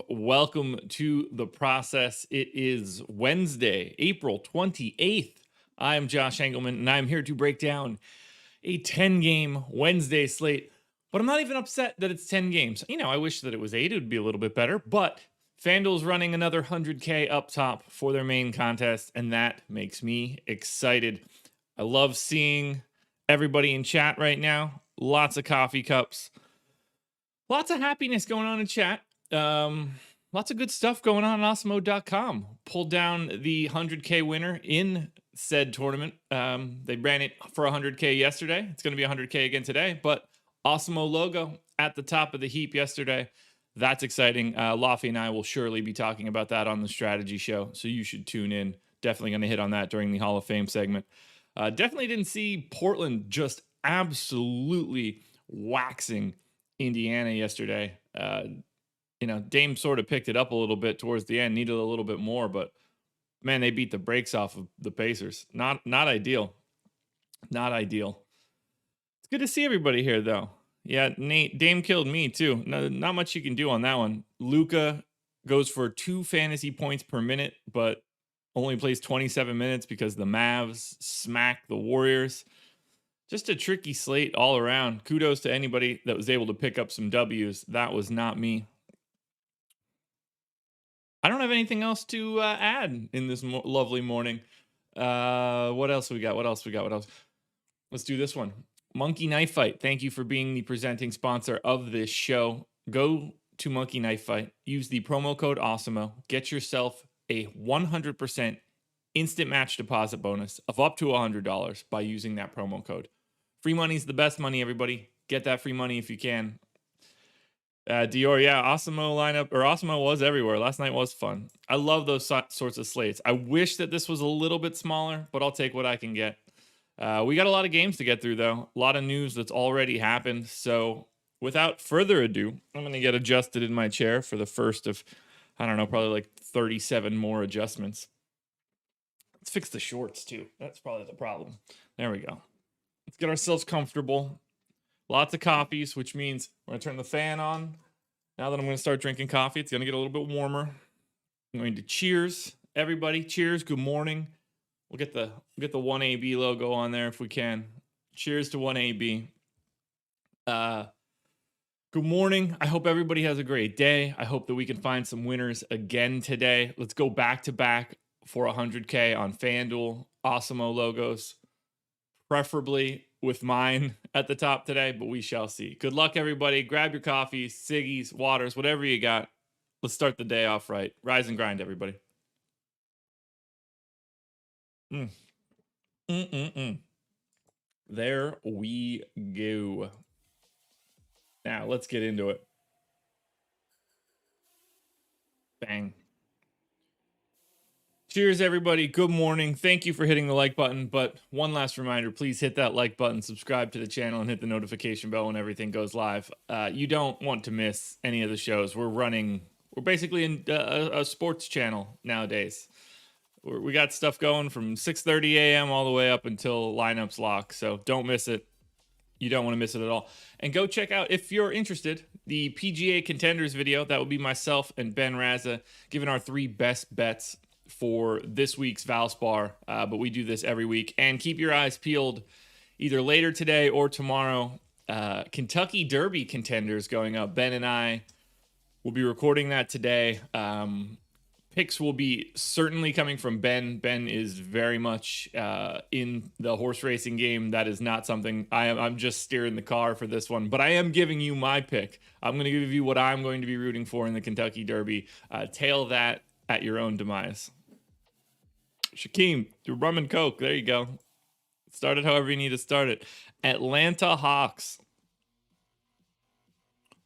Welcome to the process. It is Wednesday, April 28th. I am Josh Engleman, and I'm here to break down a 10-game Wednesday slate. But I'm not even upset that it's 10 games. You know, I wish that it was 8. It would be a little bit better. But FanDuel's running another 100K up top for their main contest, and that makes me excited. I love seeing everybody in chat right now. Lots of coffee cups. Lots of happiness going on in chat. Lots of good stuff going on Awesemo.com. Pulled down the 100K winner in said tournament. They ran it for 100K yesterday. It's going to be 100K again today, but Awesemo logo at the top of the heap yesterday. That's exciting. Laffy and I will surely be talking about that on the strategy show, so you should tune in. Definitely going to hit on that during the Hall of Fame segment. Definitely didn't see Portland just absolutely waxing Indiana yesterday. You know, Dame sort of picked it up a little bit towards the end, needed a little bit more, but man, they beat the brakes off of the Pacers. Not ideal. Not ideal. It's good to see everybody here, though. Yeah, Nate, Dame killed me, too. Not much you can do on that one. Luka goes for 2 fantasy points per minute, but only plays 27 minutes because the Mavs smack the Warriors. Just a tricky slate all around. Kudos to anybody that was able to pick up some W's. That was not me. I don't have anything else to add in this lovely morning. What else we got? What else? Let's do this one. Monkey Knife Fight. Thank you for being the presenting sponsor of this show. Go to Monkey Knife Fight. Use the promo code Awesemo. Get yourself a 100% instant match deposit bonus of up to $100 by using that promo code. Free money is the best money, everybody. Get that free money if you can. Dior, yeah, Awesemo lineup, or Awesemo was everywhere. Last night was fun. I love those sorts of slates. I wish that this was a little bit smaller, but I'll take what I can get. We got a lot of games to get through, though. A lot of news that's already happened. So without further ado, I'm going to get adjusted in my chair for the first of, I don't know, probably like 37 more adjustments. Let's fix the shorts, too. That's probably the problem. There we go. Let's get ourselves comfortable. Lots of coffees, which means we're going to turn the fan on. Now that I'm going to start drinking coffee, it's going to get a little bit warmer. I'm going to cheers, everybody. Cheers. Good morning. We'll get the 1AB logo on there if we can. Cheers to 1AB. Good morning. I hope everybody has a great day. I hope that we can find some winners again today. Let's go back to back for 100K on FanDuel. Awesemo logos, preferably with mine at the top today, but we shall see. Good luck, everybody. Grab your coffees, ciggies, waters, whatever you got. Let's start the day off right. Rise and grind, everybody. There we go. Now, let's get into it. Bang. Cheers, everybody. Good morning. Thank you for hitting the like button. But one last reminder, please hit that like button, subscribe to the channel, and hit the notification bell when everything goes live. You don't want to miss any of the shows. We're basically in a sports channel nowadays. We got stuff going from 6:30 a.m. all the way up until lineups lock. So don't miss it. You don't want to miss it at all. And go check out, if you're interested, the PGA Contenders video. That will be myself and Ben Raza giving our 3 best bets for this week's Valspar, but we do this every week. And keep your eyes peeled either later today or tomorrow. Kentucky Derby contenders going up. Ben and I will be recording that today. Picks will be certainly coming from Ben. Ben is very much in the horse racing game. That is not something I'm just steering the car for this one, but I am giving you my pick. I'm going to give you what I'm going to be rooting for in the Kentucky Derby. Tail that at your own demise. Shaquem, do rum and coke. There you go. Start it however you need to start it. Atlanta Hawks.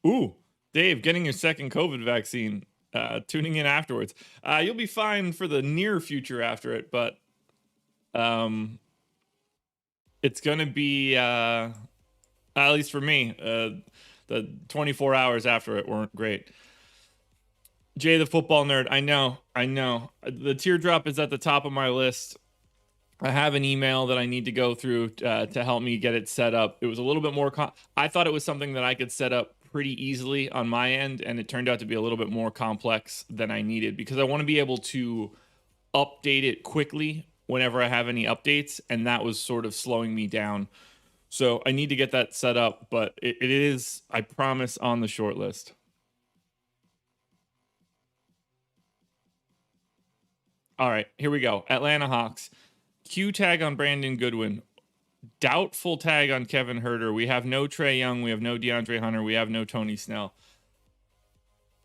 Ooh, Dave, getting your second COVID vaccine. Tuning in afterwards. You'll be fine for the near future after it, but it's going to be, at least for me, the 24 hours after it weren't great. Jay, the football nerd. I know. The teardrop is at the top of my list. I have an email that I need to go through to help me get it set up. It was a little bit more, I thought it was something that I could set up pretty easily on my end, and it turned out to be a little bit more complex than I needed because I want to be able to update it quickly whenever I have any updates, and that was sort of slowing me down. So I need to get that set up, but it is, I promise, on the short list. All right, here we go. Atlanta Hawks. Q tag on Brandon Goodwin. Doubtful tag on Kevin Huerter. We have no Trae Young. We have no DeAndre Hunter. We have no Tony Snell.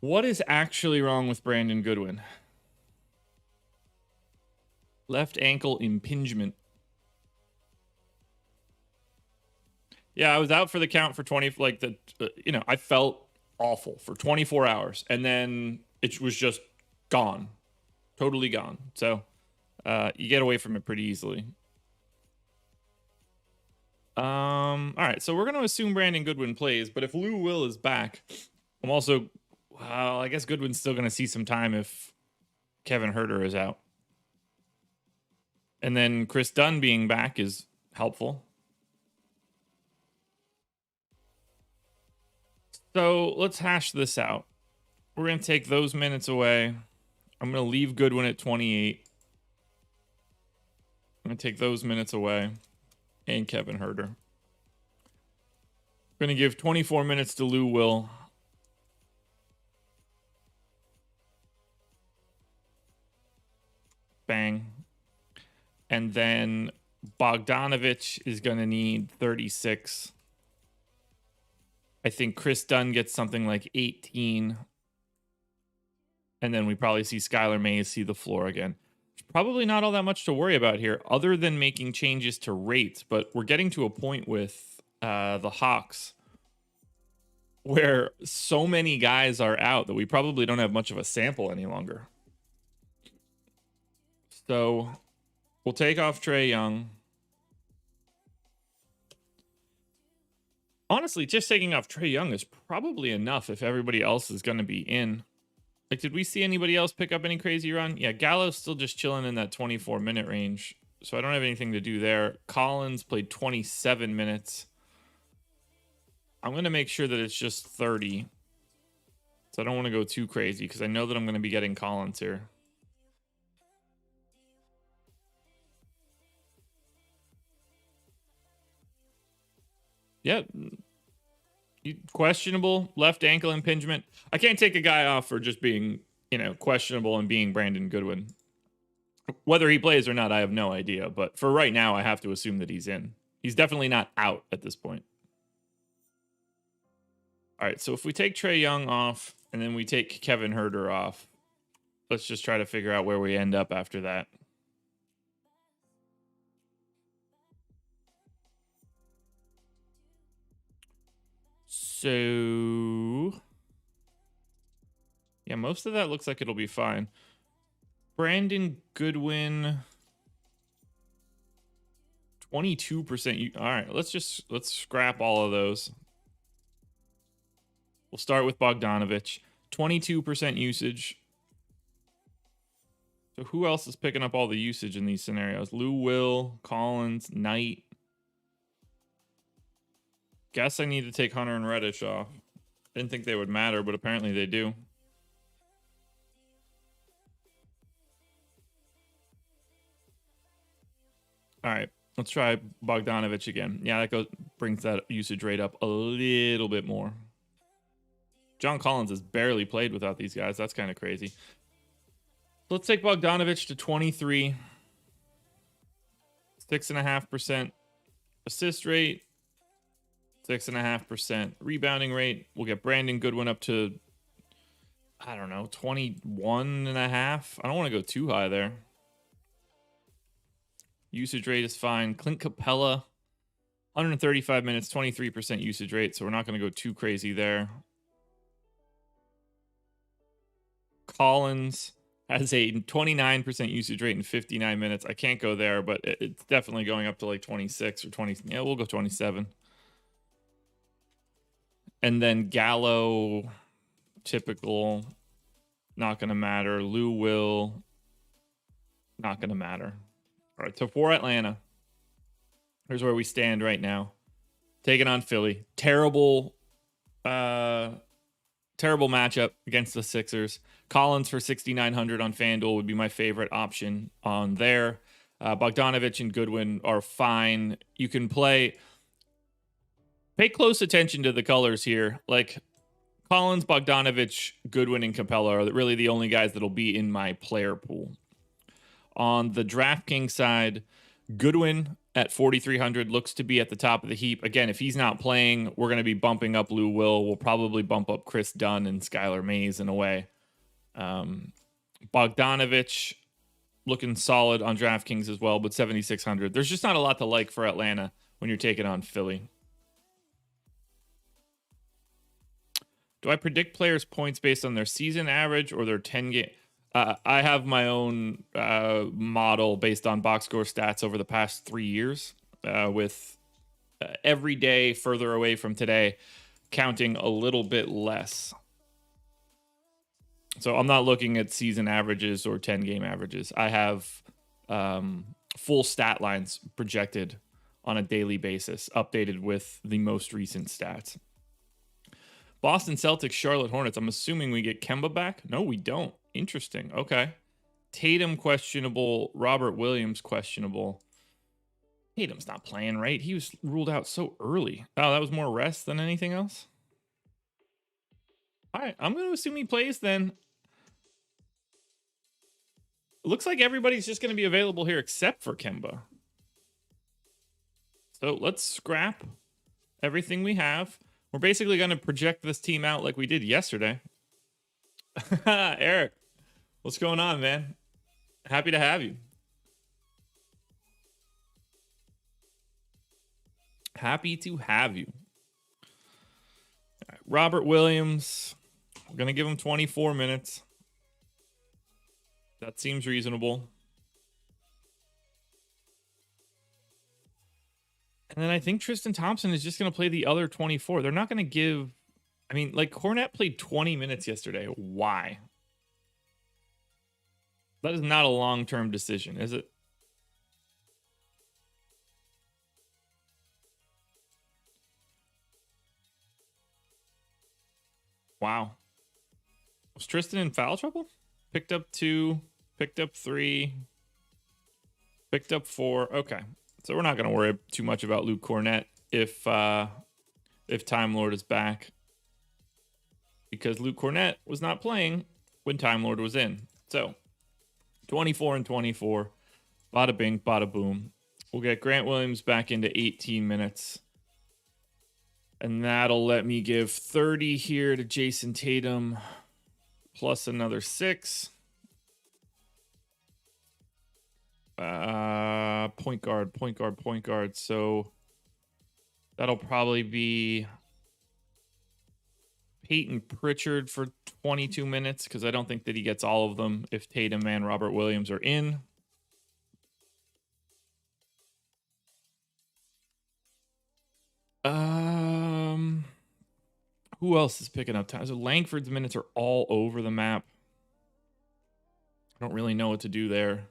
What is actually wrong with Brandon Goodwin? Left ankle impingement. Yeah, I was out for the count for 20, I felt awful for 24 hours. And then it was just gone. Totally gone. So you get away from it pretty easily. All right, so we're going to assume Brandon Goodwin plays, but if Lou Will is back, I'm also, well, I guess Goodwin's still going to see some time if Kevin Huerter is out. And then Chris Dunn being back is helpful. So let's hash this out. We're going to take those minutes away. I'm going to leave Goodwin at 28. I'm going to take those minutes away. And Kevin Huerter. Going to give 24 minutes to Lou Will. Bang. And then Bogdanovich is going to need 36. I think Chris Dunn gets something like 18. And then we probably see Skylar Mays see the floor again. Probably not all that much to worry about here other than making changes to rates, but we're getting to a point with the Hawks where so many guys are out that we probably don't have much of a sample any longer. So we'll take off Trae Young. Honestly, just taking off Trae Young is probably enough if everybody else is going to be in. Like, did we see anybody else pick up any crazy run? Yeah, Gallo's still just chilling in that 24-minute range. So I don't have anything to do there. Collins played 27 minutes. I'm going to make sure that it's just 30. So I don't want to go too crazy because I know that I'm going to be getting Collins here. Yeah. Questionable left ankle impingement. I can't take a guy off for just being, questionable and being Brandon Goodwin. Whether he plays or not, I have no idea. But for right now, I have to assume that he's in. He's definitely not out at this point. All right, so if we take Trae Young off and then we take Kevin Huerter off, let's just try to figure out where we end up after that. So, yeah, most of that looks like it'll be fine. Brandon Goodwin, 22%. All right, let's scrap all of those. We'll start with Bogdanovich, 22% usage. So who else is picking up all the usage in these scenarios? Lou Will, Collins, Knight. Guess I need to take Hunter and Reddish off. Didn't think they would matter, but apparently they do. All right. Let's try Bogdanovich again. Yeah, that brings that usage rate up a little bit more. John Collins has barely played without these guys. That's kind of crazy. Let's take Bogdanovich to 23. 6.5% assist rate. 6.5% rebounding rate. We'll get Brandon Goodwin up to, I don't know, 21.5. I don't want to go too high there. Usage rate is fine. Clint Capella, 135 minutes, 23% usage rate. So we're not going to go too crazy there. Collins has a 29% usage rate in 59 minutes. I can't go there, but it's definitely going up to like 26 or 20. Yeah, we'll go 27. And then Gallo, typical, not going to matter. Lou Will, not going to matter. All right, so for Atlanta, here's where we stand right now. Taking on Philly. Terrible matchup against the Sixers. Collins for 6,900 on FanDuel would be my favorite option on there. Bogdanovich and Goodwin are fine. You can pay close attention to the colors here. Like Collins, Bogdanovich, Goodwin, and Capella are really the only guys that'll be in my player pool. On the DraftKings side, Goodwin at 4,300 looks to be at the top of the heap. Again, if he's not playing, we're going to be bumping up Lou Will. We'll probably bump up Chris Dunn and Skylar Mays in a way. Bogdanovich looking solid on DraftKings as well, but 7,600. There's just not a lot to like for Atlanta when you're taking on Philly. Do I predict players' points based on their season average or their 10 game? I have my own model based on box score stats over the past 3 years, with every day further away from today counting a little bit less. So I'm not looking at season averages or 10 game averages. I have full stat lines projected on a daily basis, updated with the most recent stats. Boston Celtics, Charlotte Hornets. I'm assuming we get Kemba back. No, we don't. Interesting. Okay. Tatum questionable. Robert Williams questionable. Tatum's not playing, right? He was ruled out so early. Oh, that was more rest than anything else? All right. I'm going to assume he plays then. It looks like everybody's just going to be available here except for Kemba. So let's scrap everything we have. We're basically going to project this team out like we did yesterday. Eric, what's going on, man? Happy to have you. Happy to have you. All right, Robert Williams, we're going to give him 24 minutes. That seems reasonable. And then I think Tristan Thompson is just going to play the other 24. They're not going to give... I mean, like, Cornette played 20 minutes yesterday. Why? That is not a long-term decision, is it? Wow. Was Tristan in foul trouble? Picked up 2, picked up 3, picked up 4. Okay. So we're not going to worry too much about Luke Cornette if Time Lord is back, because Luke Cornette was not playing when Time Lord was in. So 24 and 24, bada bing, bada boom. We'll get Grant Williams back into 18 minutes. And that'll let me give 30 here to Jason Tatum, plus another 6. Point guard. So that'll probably be Peyton Pritchard for 22 minutes, because I don't think that he gets all of them if Tatum and Robert Williams are in. Who else is picking up time? So Langford's minutes are all over the map. I don't really know what to do there.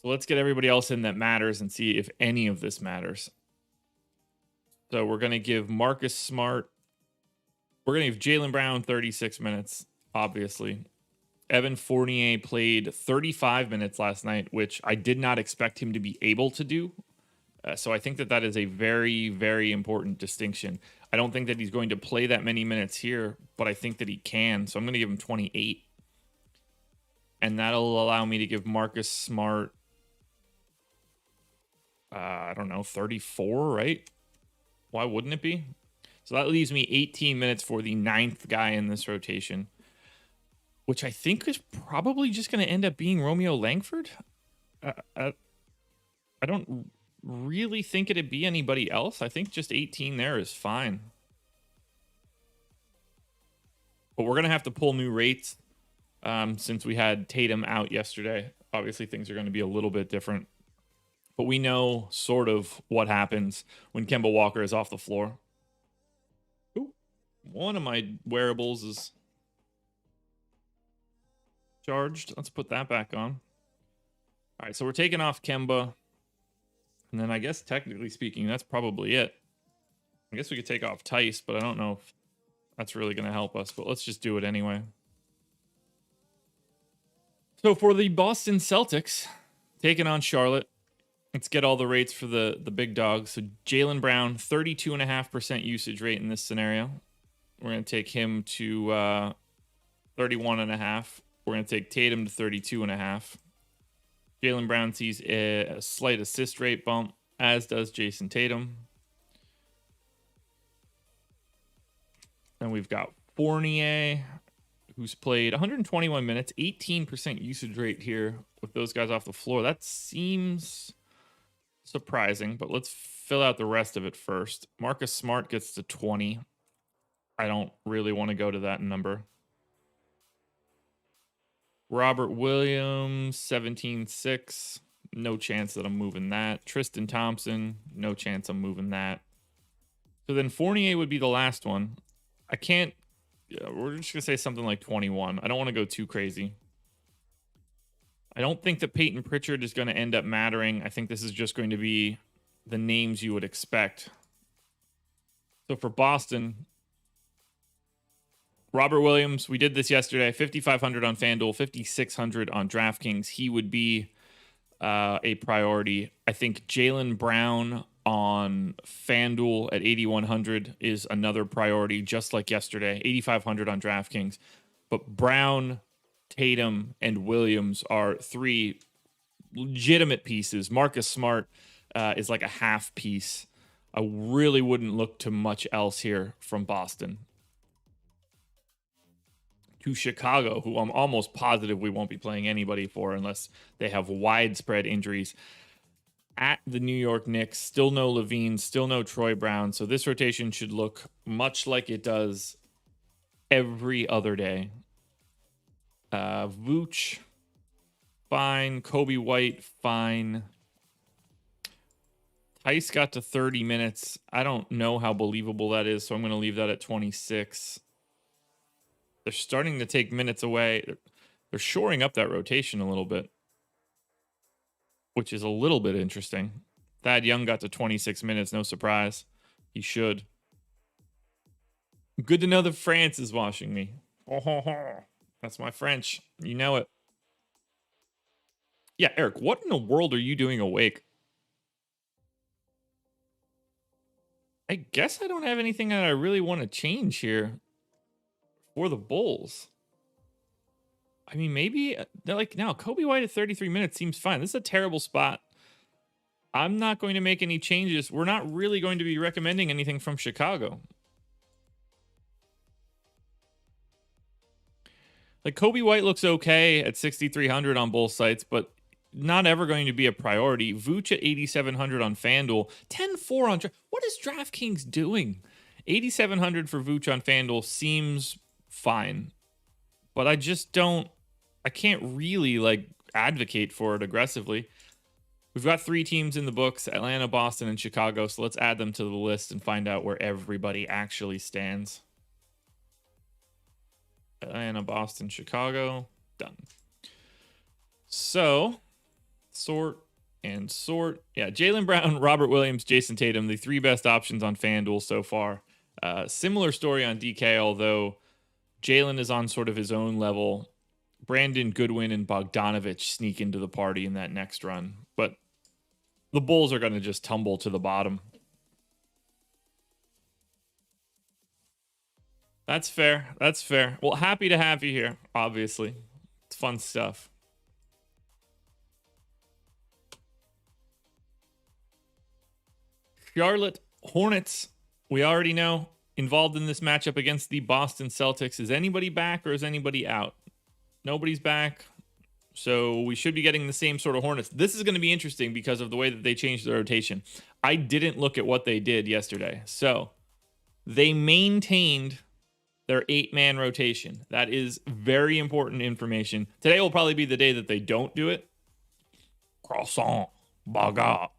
So let's get everybody else in that matters and see if any of this matters. So we're going to give Marcus Smart. We're going to give Jaylen Brown 36 minutes, obviously. Evan Fournier played 35 minutes last night, which I did not expect him to be able to do. So I think that is a very, very important distinction. I don't think that he's going to play that many minutes here, but I think that he can. So I'm going to give him 28. And that'll allow me to give Marcus Smart, I don't know, 34, right? Why wouldn't it be? So that leaves me 18 minutes for the 9th guy in this rotation, which I think is probably just going to end up being Romeo Langford. I don't really think it'd be anybody else. I think just 18 there is fine. But we're going to have to pull new rates since we had Tatum out yesterday. Obviously, things are going to be a little bit different. But we know sort of what happens when Kemba Walker is off the floor. Ooh, one of my wearables is charged. Let's put that back on. All right, so we're taking off Kemba. And then I guess technically speaking, that's probably it. I guess we could take off Tice, but I don't know if that's really going to help us. But let's just do it anyway. So for the Boston Celtics, taking on Charlotte, let's get all the rates for the big dogs. So Jaylen Brown, 32.5% usage rate in this scenario. We're going to take him to 31.5. We're going to take Tatum to 32.5. Jaylen Brown sees a slight assist rate bump, as does Jason Tatum. And we've got Fournier, who's played 121 minutes, 18% usage rate here with those guys off the floor. That seems surprising, but let's fill out the rest of it first. Marcus Smart gets to 20. I don't really want to go to that number. Robert Williams, 17.6. No chance that I'm moving that. Tristan Thompson, no chance I'm moving that. So then Fournier would be the last one. I can't, we're just going to say something like 21. I don't want to go too crazy. I don't think that Peyton Pritchard is going to end up mattering. I think this is just going to be the names you would expect. So for Boston, Robert Williams, we did this yesterday, 5,500 on FanDuel, 5,600 on DraftKings. He would be a priority. I think Jaylen Brown on FanDuel at 8,100 is another priority, just like yesterday, 8,500 on DraftKings. But Brown, Tatum, and Williams are three legitimate pieces. Marcus Smart is like a half piece. I really wouldn't look to much else here from Boston. To Chicago, who I'm almost positive we won't be playing anybody for unless they have widespread injuries. At the New York Knicks, still no Levine, still no Troy Brown. So this rotation should look much like it does every other day. Vooch, fine. Kobe White, fine. Tice got to 30 minutes. I don't know how believable that is, so I'm going to leave that at 26. They're starting to take minutes away. They're shoring up that rotation a little bit, which is a little bit interesting. Thad Young got to 26 minutes. No surprise. He should. Good to know that France is watching me. That's my French. You know it. Yeah, Eric, what in the world are you doing awake? I guess I don't have anything that I really want to change here for the Bulls. I mean, maybe they're like, now Kobe White at 33 minutes seems fine. This is a terrible spot. I'm not going to make any changes. We're not really going to be recommending anything from Chicago. Like Kobe White looks okay at 6,300 on both sites, but not ever going to be a priority. Vooch at 8,700 on FanDuel, 10-4 on. What is DraftKings doing? 8,700 for Vooch on FanDuel seems fine, but I just don't. I can't really like advocate for it aggressively. We've got 3 teams in the books: Atlanta, Boston, and Chicago. So let's add them to the list and find out where everybody actually stands. Atlanta, Boston, Chicago. Done. So, sort and sort. Yeah, Jaylen Brown, Robert Williams, Jason Tatum, the 3 best options on FanDuel so far. Similar story on DK, although Jaylen is on sort of his own level. Brandon Goodwin and Bogdanovich sneak into the party in that next run. But the Bulls are going to just tumble to the bottom. That's fair. That's fair. Well, happy to have you here, obviously. It's fun stuff. Charlotte Hornets, we already know, involved in this matchup against the Boston Celtics. Is anybody back or is anybody out? Nobody's back. So we should be getting the same sort of Hornets. This is going to be interesting because of the way that they changed their rotation. I didn't look at what they did yesterday. So they maintained their 8-man rotation. That is very important information. Today will probably be the day that they don't do it. Croissant. Baga.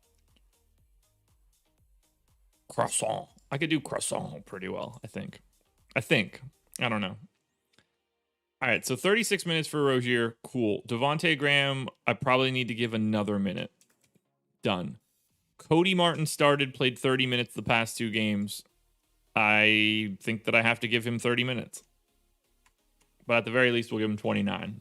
Croissant. I could do croissant pretty well, I think. I don't know. All right, so 36 minutes for Rozier. Cool. Devontae Graham, I probably need to give another minute. Done. Cody Martin started, played 30 minutes the past 2 games. I think that I have to give him 30 minutes. But at the very least, we'll give him 29.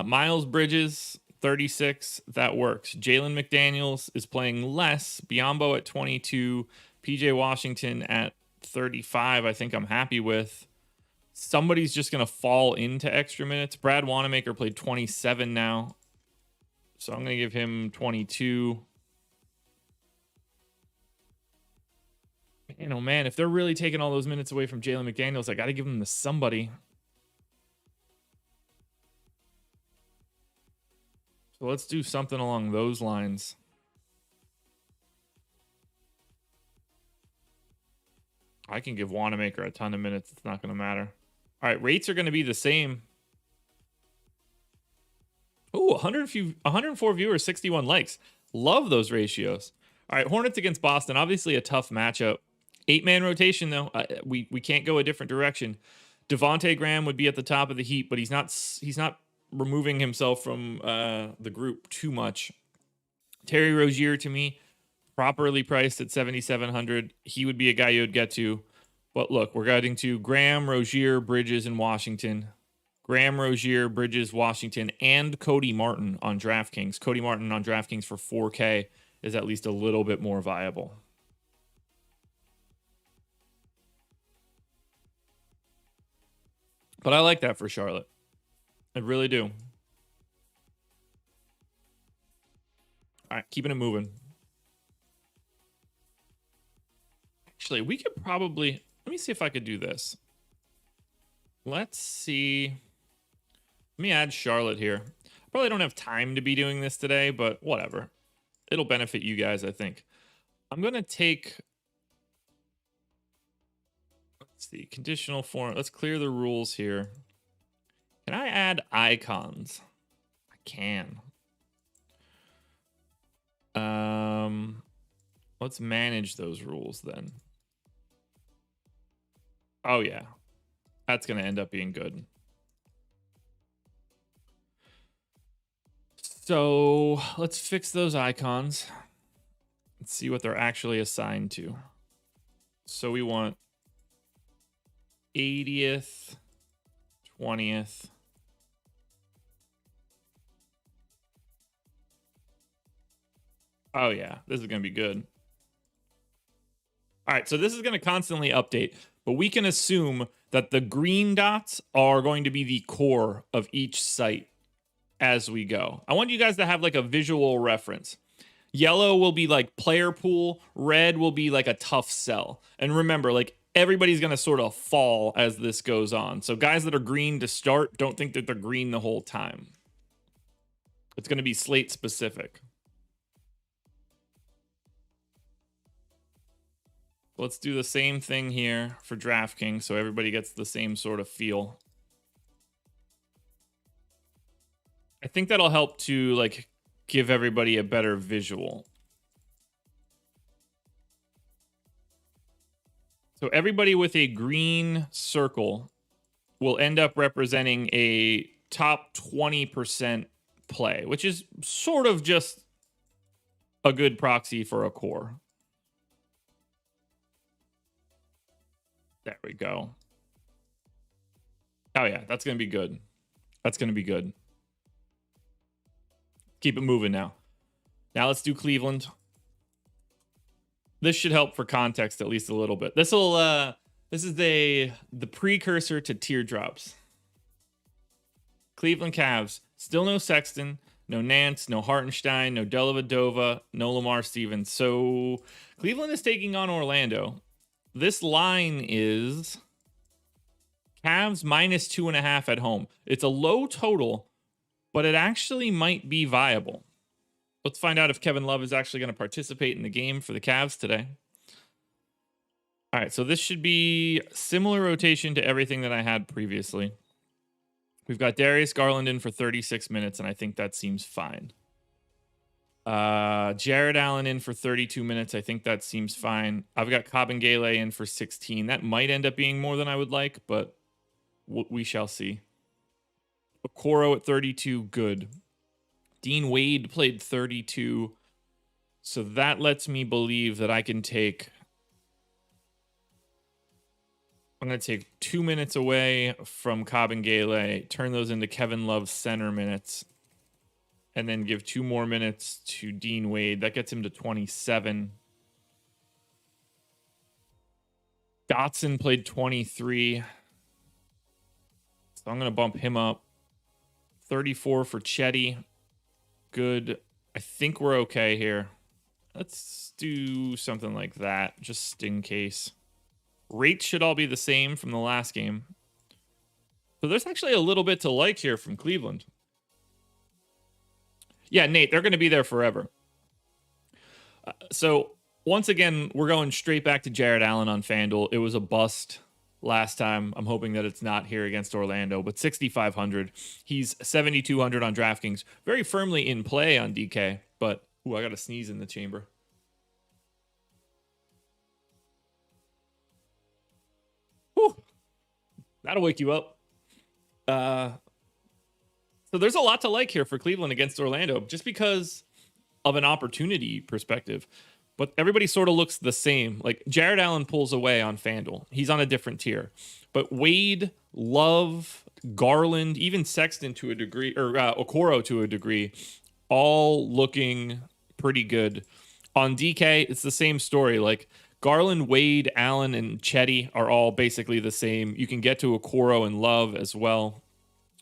Miles Bridges, 36. That works. Jalen McDaniels is playing less. Biyombo at 22. PJ Washington at 35. I think I'm happy with. Somebody's just going to fall into extra minutes. Brad Wanamaker played 27 now. So I'm going to give him 22. Man, oh man, if they're really taking all those minutes away from Jalen McDaniels, I got to give them to somebody. So let's do something along those lines. I can give Wanamaker a ton of minutes. It's not going to matter. All right, rates are going to be the same. Oh, 104 viewers, 61 likes. Love those ratios. All right, Hornets against Boston. Obviously a tough matchup. 8-man rotation, though. We can't go a different direction. Devontae Graham would be at the top of the heap, but he's not removing himself from the group too much. Terry Rozier, to me, properly priced at 7,700. He would be a guy you would get to. But look, we're getting to Graham, Rozier, Bridges, and Washington. Graham, Rozier, Bridges, Washington, and Cody Martin on DraftKings. Cody Martin on DraftKings for 4K is at least a little bit more viable. But I like that for Charlotte. I really do. All right, keeping it moving. Actually, we could probably... Let me see if I could do this. Let's see. Let me add Charlotte here. I probably don't have time to be doing this today, but whatever. It'll benefit you guys, I think. I'm going to take... Let's see. Conditional form. Let's clear the rules here. Can I add icons? I can. Let's manage those rules then. Oh, yeah. That's going to end up being good. So let's fix those icons. Let's see what they're actually assigned to. So we want 80th, 20th. Oh, yeah. This is going to be good. All right, so this is going to constantly update, but we can assume that the green dots are going to be the core of each site as we go. I want you guys to have like a visual reference. Yellow will be like player pool. Red will be like a tough sell. And remember, like everybody's going to sort of fall as this goes on. So guys that are green to start, don't think that they're green the whole time. It's going to be slate specific. Let's do the same thing here for DraftKings so everybody gets the same sort of feel. I think that'll help to like give everybody a better visual. So everybody with a green circle will end up representing a top 20% play, which is sort of just a good proxy for a core. There we go. Oh, yeah, that's going to be good. That's going to be good. Keep it moving now. Now let's do Cleveland. This should help for context at least a little bit. This is the precursor to teardrops. Cleveland Cavs, still no Sexton, no Nance, no Hartenstein, no Dellavedova, no Lamar Stevens. So Cleveland is taking on Orlando. This line is Cavs minus 2.5 at home. It's a low total, but it actually might be viable. Let's find out if Kevin Love is actually going to participate in the game for the Cavs today. All right, so this should be similar rotation to everything that I had previously. We've got Darius Garland in for 36 minutes, and I think that seems fine. Jared Allen in for 32 minutes. I think that seems fine. I've got Kabengele in for 16. That might end up being more than I would like, but we shall see. Okoro at 32, good. Dean Wade played 32. So that lets me believe that I can take... I'm going to take 2 minutes away from Kabengele, turn those into Kevin Love center minutes, and then give 2 more minutes to Dean Wade. That gets him to 27. Dotson played 23. So I'm going to bump him up. 34 for Chetty. Good. I think we're okay here. Let's do something like that, just in case. Rates should all be the same from the last game. So there's actually a little bit to like here from Cleveland. Yeah, Nate, they're going to be there forever. So once again, we're going straight back to Jared Allen on FanDuel. It was a bust last time. I'm hoping that it's not here against Orlando, but 6,500. He's 7,200 on DraftKings. Very firmly in play on DK, but I got to sneeze in the chamber. Whew. That'll wake you up. So there's a lot to like here for Cleveland against Orlando, just because of an opportunity perspective. But everybody sort of looks the same. Like Jared Allen pulls away on FanDuel. He's on a different tier. But Wade, Love, Garland, even Sexton to a degree, or Okoro to a degree, all looking pretty good. On DK, it's the same story. Like Garland, Wade, Allen, and Chetty are all basically the same. You can get to Okoro and Love as well.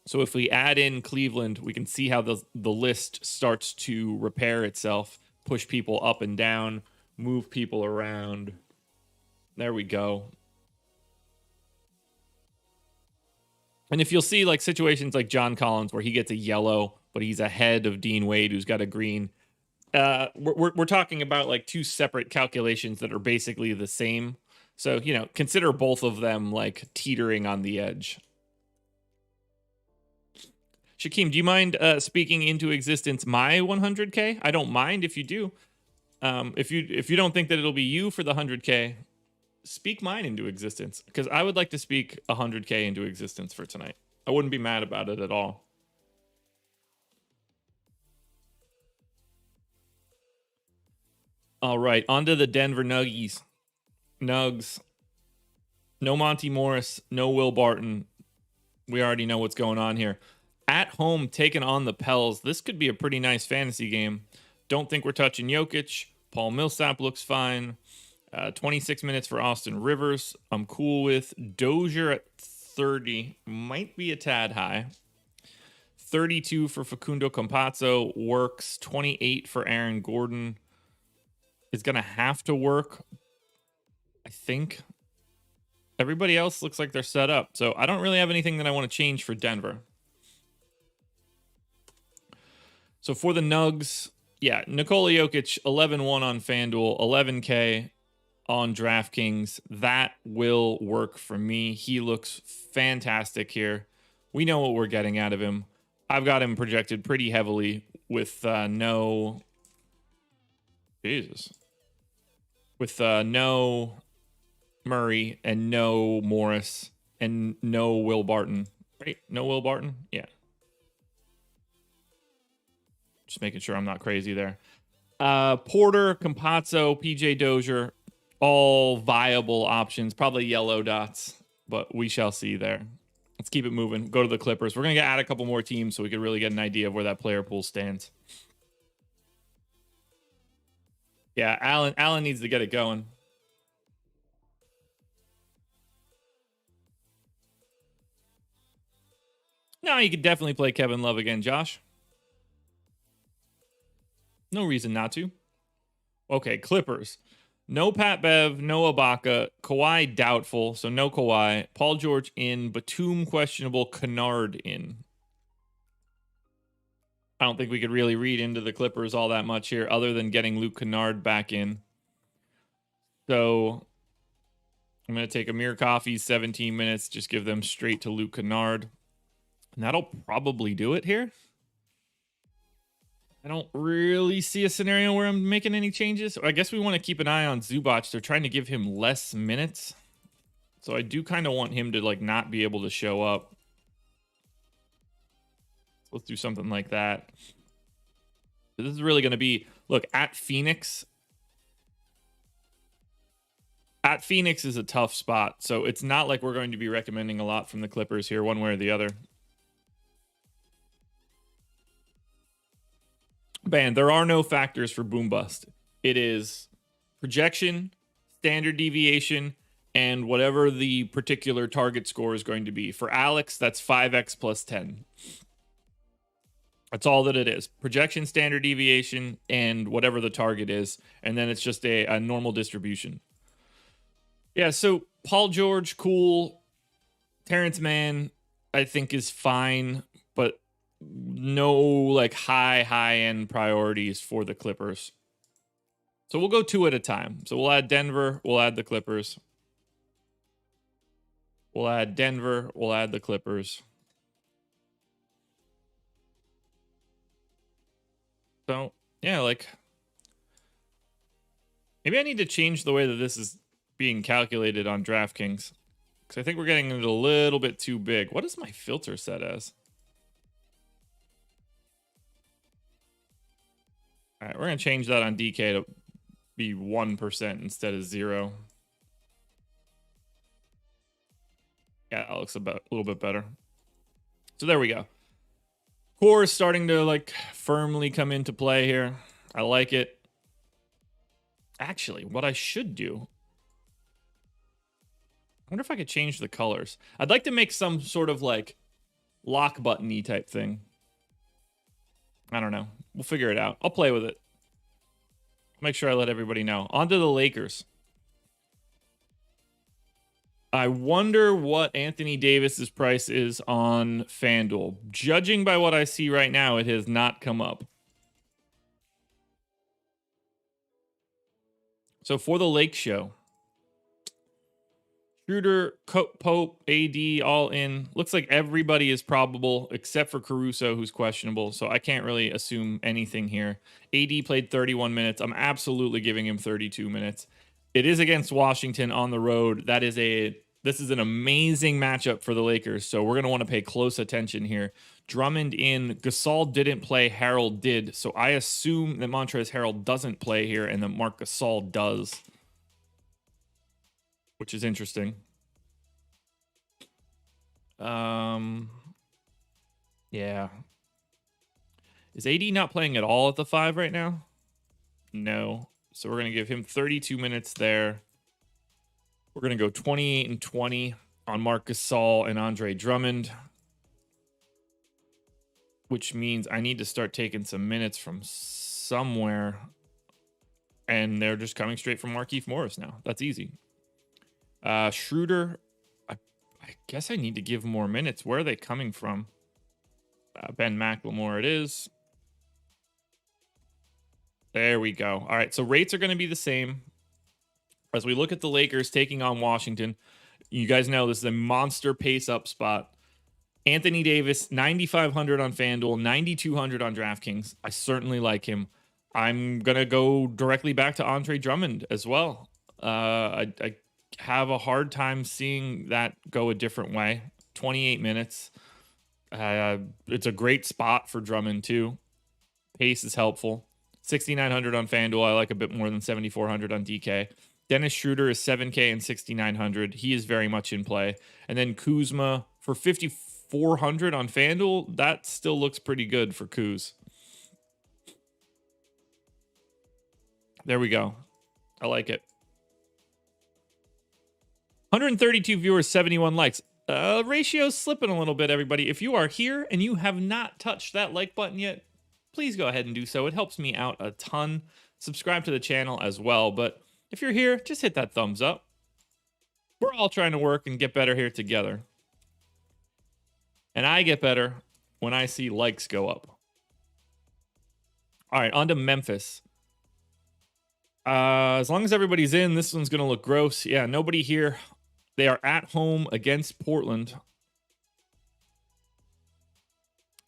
So if we add in Cleveland, we can see how the list starts to repair itself, push people up and down, move people around. There we go. And if you'll see like situations like John Collins where he gets a yellow, but he's ahead of Dean Wade, who's got a green. We're talking about like 2 separate calculations that are basically the same. So, consider both of them like teetering on the edge. Shakeem, do you mind speaking into existence my 100K? I don't mind if you do. If you don't think that it'll be you for the 100K, speak mine into existence, because I would like to speak 100K into existence for tonight. I wouldn't be mad about it at all. All right, on to the Denver Nuggets. Nugs. No Monty Morris, no Will Barton. We already know what's going on here. At home, taking on the Pels. This could be a pretty nice fantasy game. Don't think we're touching Jokic. Paul Millsap looks fine. 26 minutes for Austin Rivers. I'm cool with. Dozier at 30. Might be a tad high. 32 for Facundo Campazzo. Works. 28 for Aaron Gordon. Is going to have to work, I think. Everybody else looks like they're set up. So I don't really have anything that I want to change for Denver. So for the Nugs, yeah, Nikola Jokic, 11-1 on FanDuel, 11K on DraftKings. That will work for me. He looks fantastic here. We know what we're getting out of him. I've got him projected pretty heavily with no Murray and no Morris and no Will Barton. Right? No Will Barton? Yeah. Just making sure I'm not crazy there. Porter, Campazzo, PJ Dozier, all viable options. Probably yellow dots, but we shall see there. Let's keep it moving. Go to the Clippers. We're going to add a couple more teams so we can really get an idea of where that player pool stands. Yeah, Allen needs to get it going. No, you could definitely play Kevin Love again, Josh. No reason not to. Okay, Clippers. No Pat Bev, no Ibaka. Kawhi doubtful, so no Kawhi. Paul George in. Batum questionable. Kennard in. I don't think we could really read into the Clippers all that much here other than getting Luke Kennard back in. So I'm going to take Amir Coffey's 17 minutes, just give them straight to Luke Kennard. And that'll probably do it here. I don't really see a scenario where I'm making any changes. I guess we want to keep an eye on Zubac. They're trying to give him less minutes. So I do kind of want him to like not be able to show up. Let's do something like that. This is really going to be, look, at Phoenix. At Phoenix is a tough spot. So it's not like we're going to be recommending a lot from the Clippers here, one way or the other. Man, there are no factors for boom bust. It is projection, standard deviation, and whatever the particular target score is going to be. For Alex, that's 5x plus 10. That's all that it is. Projection, standard deviation, and whatever the target is. And then it's just a normal distribution. Yeah, so Paul George, cool. Terrence Mann, I think, is fine, but no like high end priorities for the Clippers. So we'll go two at a time. So we'll add Denver, we'll add the Clippers. We'll add Denver, we'll add the Clippers. So, yeah, like maybe I need to change the way that this is being calculated on DraftKings, because I think we're getting it a little bit too big. What is my filter set as? All right, we're going to change that on DK to be 1% instead of 0. Yeah, that looks a little bit better. So there we go. Core is starting to like firmly come into play here. I like it. Actually, what I should do, I wonder if I could change the colors. I'd like to make some sort of like lock button-y type thing. I don't know. We'll figure it out. I'll play with it. Make sure I let everybody know. On to the Lakers. I wonder what Anthony Davis's price is on FanDuel. Judging by what I see right now, it has not come up. So for the Lake Show, Schroeder, Pope, AD, all in. Looks like everybody is probable except for Caruso, who's questionable. So I can't really assume anything here. AD played 31 minutes. I'm absolutely giving him 32 minutes. It is against Washington on the road. This is an amazing matchup for the Lakers. So we're going to want to pay close attention here. Drummond in. Gasol didn't play. Harrell did. So I assume that Montrezl Harrell doesn't play here and that Marc Gasol does, which is interesting. Yeah. Is AD not playing at all at the 5 right now? No. So we're going to give him 32 minutes there. We're going to go 28 and 20 on Marc Gasol and Andre Drummond, which means I need to start taking some minutes from somewhere. And they're just coming straight from Markieff Morris now. That's easy. Schroeder, I guess I need to give more minutes. Where are they coming from? Ben McLemore it is. There we go. All right, so rates are going to be the same. As we look at the Lakers taking on Washington, you guys know this is a monster pace up spot. Anthony Davis, 9,500 on FanDuel, 9,200 on DraftKings. I certainly like him. I'm going to go directly back to Andre Drummond as well. I have a hard time seeing that go a different way. 28 minutes. It's a great spot for Drummond too. Pace is helpful. 6,900 on FanDuel. I like a bit more than 7,400 on DK. Dennis Schroeder is 7K and 6,900. He is very much in play. And then Kuzma for 5,400 on FanDuel. That still looks pretty good for Kuz. There we go. I like it. 132 viewers, 71 likes. Ratio's slipping a little bit, everybody. If you are here and you have not touched that like button yet, please go ahead and do so. It helps me out a ton. Subscribe to the channel as well. But if you're here, just hit that thumbs up. We're all trying to work and get better here together. And I get better when I see likes go up. All right, on to Memphis. As long as everybody's in, this one's going to look gross. Yeah, nobody here. They are at home against Portland.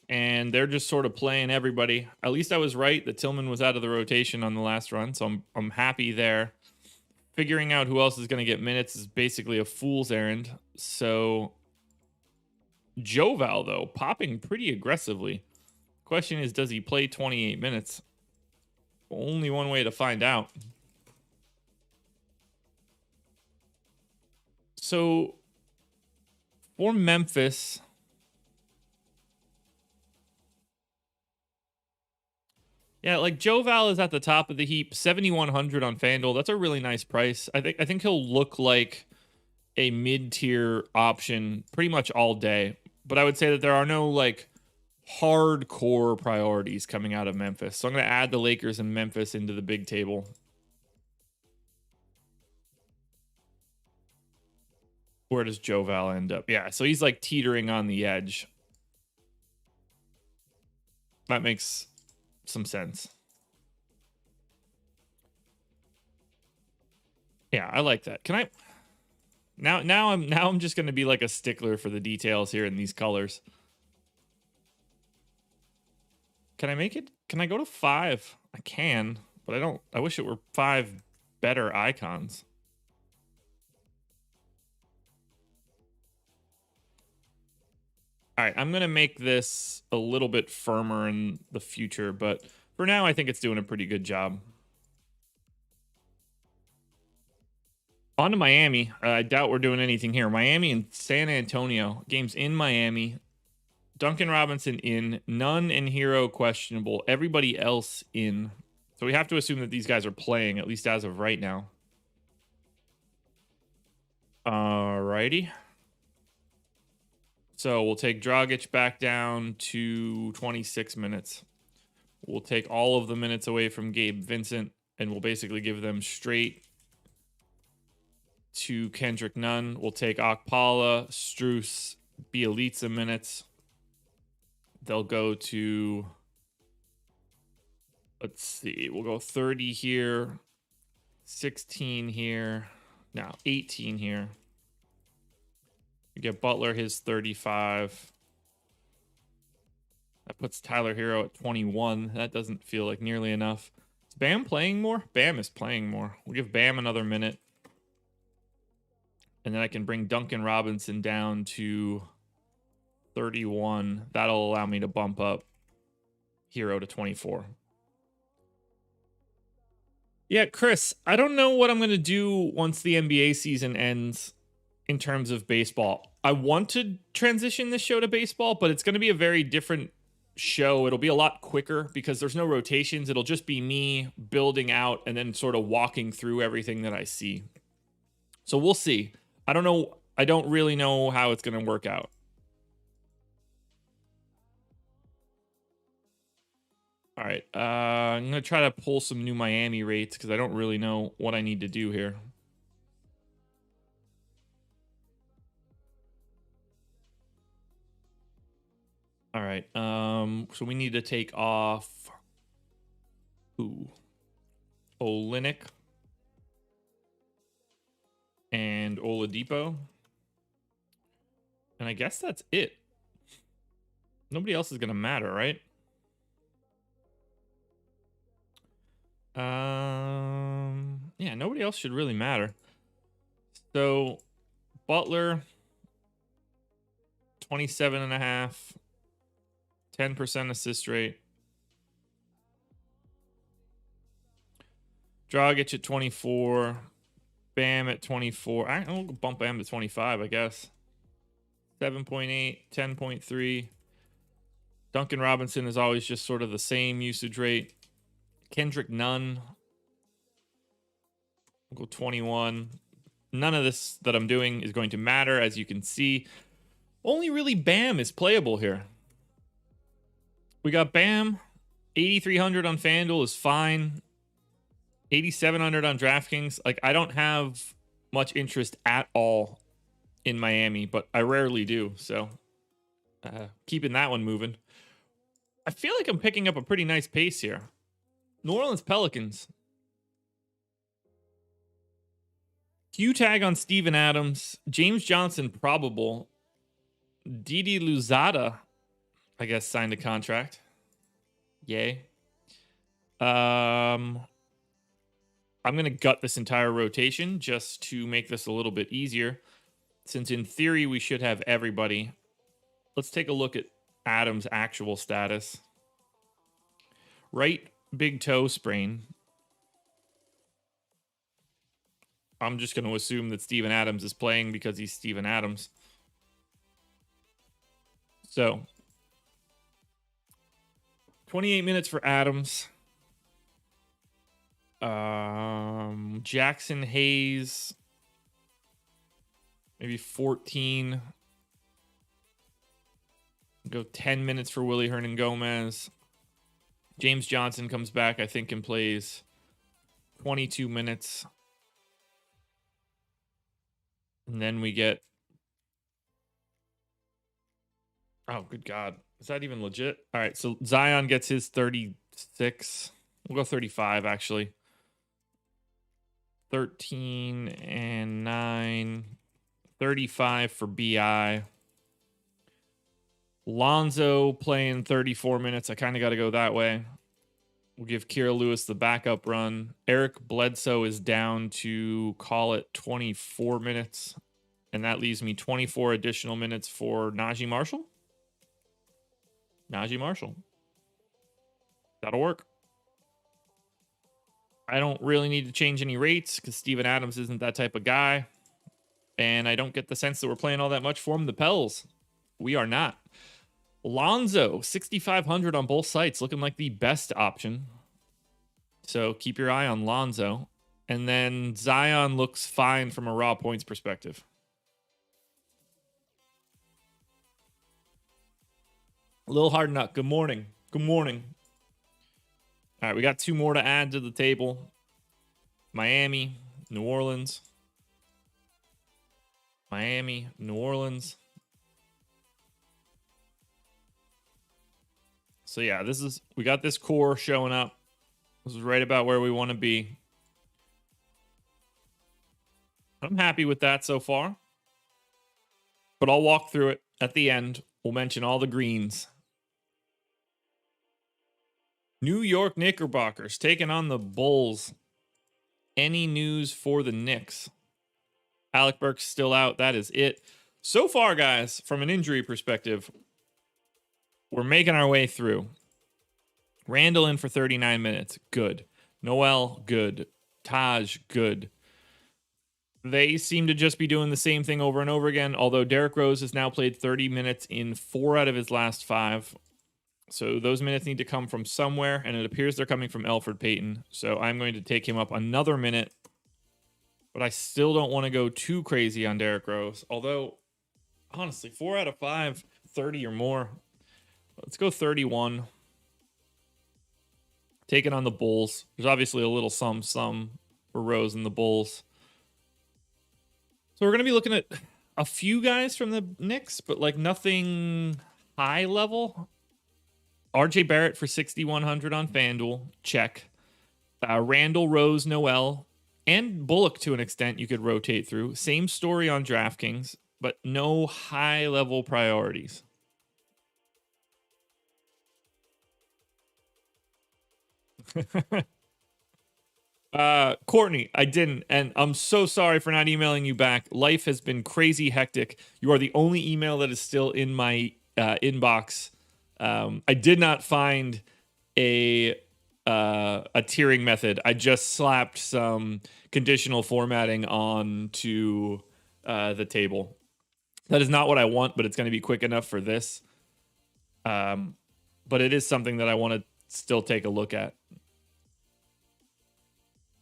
And they're just sort of playing everybody. At least I was right that Tillman was out of the rotation on the last run, so I'm happy there. Figuring out who else is going to get minutes is basically a fool's errand. So Joval, though, popping pretty aggressively. Question is, does he play 28 minutes? Only one way to find out. So for Memphis, yeah, like Joval is at the top of the heap, 7,100 on FanDuel. That's a really nice price. I think he'll look like a mid-tier option pretty much all day. But I would say that there are no like hardcore priorities coming out of Memphis. So I'm going to add the Lakers and Memphis into the big table. Where does Joval end up? Yeah, so he's like teetering on the edge. That makes some sense. Yeah, I like that. Can I now I'm just going to be like a stickler for the details here in these colors. Can I make it? Can I go to 5? I can, but I wish it were 5 better icons. All right, I'm going to make this a little bit firmer in the future, but for now, I think it's doing a pretty good job. On to Miami. I doubt we're doing anything here. Miami and San Antonio. Games in Miami. Duncan Robinson in. Nunn and Hero questionable. Everybody else in. So we have to assume that these guys are playing, at least as of right now. Alrighty. So we'll take Dragic back down to 26 minutes. We'll take all of the minutes away from Gabe Vincent, and we'll basically give them straight to Kendrick Nunn. We'll take Okpala, Strus, Bielitsa minutes. They'll go to, let's see, we'll go 30 here, 16 here, now 18 here. We get Butler his 35. That puts Tyler Hero at 21. That doesn't feel like nearly enough. Is Bam playing more? Bam is playing more. We'll give Bam another minute. And then I can bring Duncan Robinson down to 31. That'll allow me to bump up Hero to 24. Yeah, Chris, I don't know what I'm going to do once the NBA season ends in terms of baseball. I want to transition this show to baseball, but it's going to be a very different show. It'll be a lot quicker because there's no rotations. It'll just be me building out and then sort of walking through everything that I see. So we'll see. I don't know. I don't really know how it's going to work out. All right. I'm going to try to pull some new Miami rates because I don't really know what I need to do here. All right. So we need to take off Olynyk and Oladipo. And I guess that's it. Nobody else is going to matter, right? Yeah, nobody else should really matter. So Butler 27.5, 10% assist rate. Dragic at 24, Bam at 24. I'll bump Bam to 25, I guess. 7.8, 10.3. Duncan Robinson is always just sort of the same usage rate. Kendrick Nunn. We'll go 21. None of this that I'm doing is going to matter, as you can see. Only really Bam is playable here. We got Bam. 8,300 on FanDuel is fine. 8,700 on DraftKings. Like, I don't have much interest at all in Miami, but I rarely do. So keeping that one moving. I feel like I'm picking up a pretty nice pace here. New Orleans Pelicans. Q tag on Steven Adams. James Johnson probable. Didi Luzada, I guess, signed a contract. Yay. I'm going to gut this entire rotation just to make this a little bit easier, since in theory we should have everybody. Let's take a look at Adams' actual status. Right big toe sprain. I'm just going to assume that Steven Adams is playing because he's Steven Adams. So, 28 minutes for Adams. Jackson Hayes, maybe 14. Go 10 minutes for Willie Hernan-Gomez. James Johnson comes back, I think, and plays 22 minutes. And then we get... Oh, good God. Is that even legit? All right, so Zion gets his 36. We'll go 35, actually. 13 and 9. 35 for BI. Lonzo playing 34 minutes. I kind of got to go that way. We'll give Kira Lewis the backup run. Eric Bledsoe is down to, call it, 24 minutes. And that leaves me 24 additional minutes for Najee Marshall. Najee Marshall. That'll work. I don't really need to change any rates because Steven Adams isn't that type of guy. And I don't get the sense that we're playing all that much for him. The Pels, we are not. Lonzo, 6,500 on both sites, looking like the best option. So keep your eye on Lonzo. And then Zion looks fine from a raw points perspective. Lil Hard Nut, good morning. Good morning. All right, we got two more to add to the table. Miami, New Orleans. Miami, New Orleans. So yeah, we got this core showing up. This is right about where we want to be. I'm happy with that so far. But I'll walk through it at the end. We'll mention all the greens. New York Knickerbockers taking on the Bulls. Any news for the Knicks? Alec Burks still out. That is it. So far, guys, from an injury perspective, we're making our way through. Randall in for 39 minutes. Good. Noel, good. Taj, good. They seem to just be doing the same thing over and over again, although Derrick Rose has now played 30 minutes in 4 out of his last 5. So those minutes need to come from somewhere, and it appears they're coming from Elfrid Payton. So I'm going to take him up another minute. But I still don't want to go too crazy on Derrick Rose. Although, honestly, 4 out of 5, 30 or more. Let's go 31. Taking on the Bulls. There's obviously a little sum for Rose and the Bulls. So we're going to be looking at a few guys from the Knicks, but like nothing high level. RJ Barrett for 6,100 on FanDuel. Check. Randall, Rose, Noel, and Bullock to an extent you could rotate through. Same story on DraftKings, but no high level priorities. Courtney, I didn't, and I'm so sorry for not emailing you back. Life has been crazy hectic. You are the only email that is still in my inbox. I did not find a a tiering method. I just slapped some conditional formatting on to the table. That is not what I want, but it's going to be quick enough for this. But it is something that I want to still take a look at.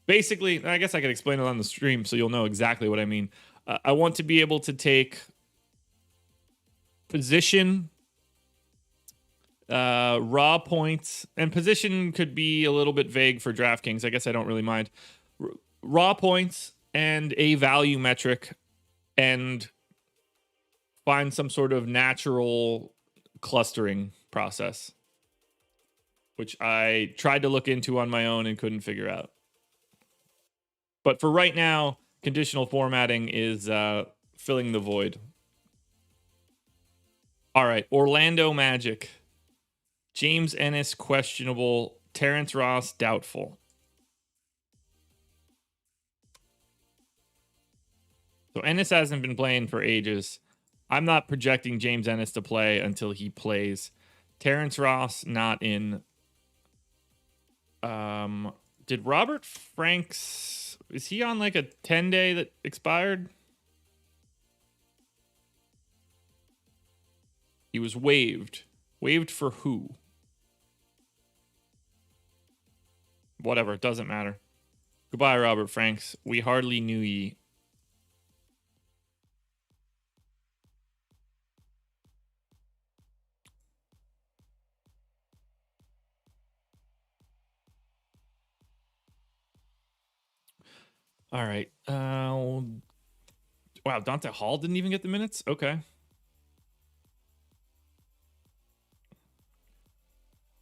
Basically, I guess I could explain it on the stream so you'll know exactly what I mean. I want to be able to take position, raw points, and position could be a little bit vague for DraftKings. I guess I don't really mind. Raw points and a value metric, and find some sort of natural clustering process, which I tried to look into on my own and couldn't figure out. But for right now, conditional formatting is filling the void. All right, Orlando Magic. James Ennis, questionable. Terrence Ross, doubtful. So Ennis hasn't been playing for ages. I'm not projecting James Ennis to play until he plays. Terrence Ross, not in. Did Robert Franks... Is he on like a 10-day that expired? He was waived. Waived for who? Whatever, it doesn't matter. Goodbye, Robert Franks. We hardly knew ye. All right. Wow, Dante Hall didn't even get the minutes? Okay.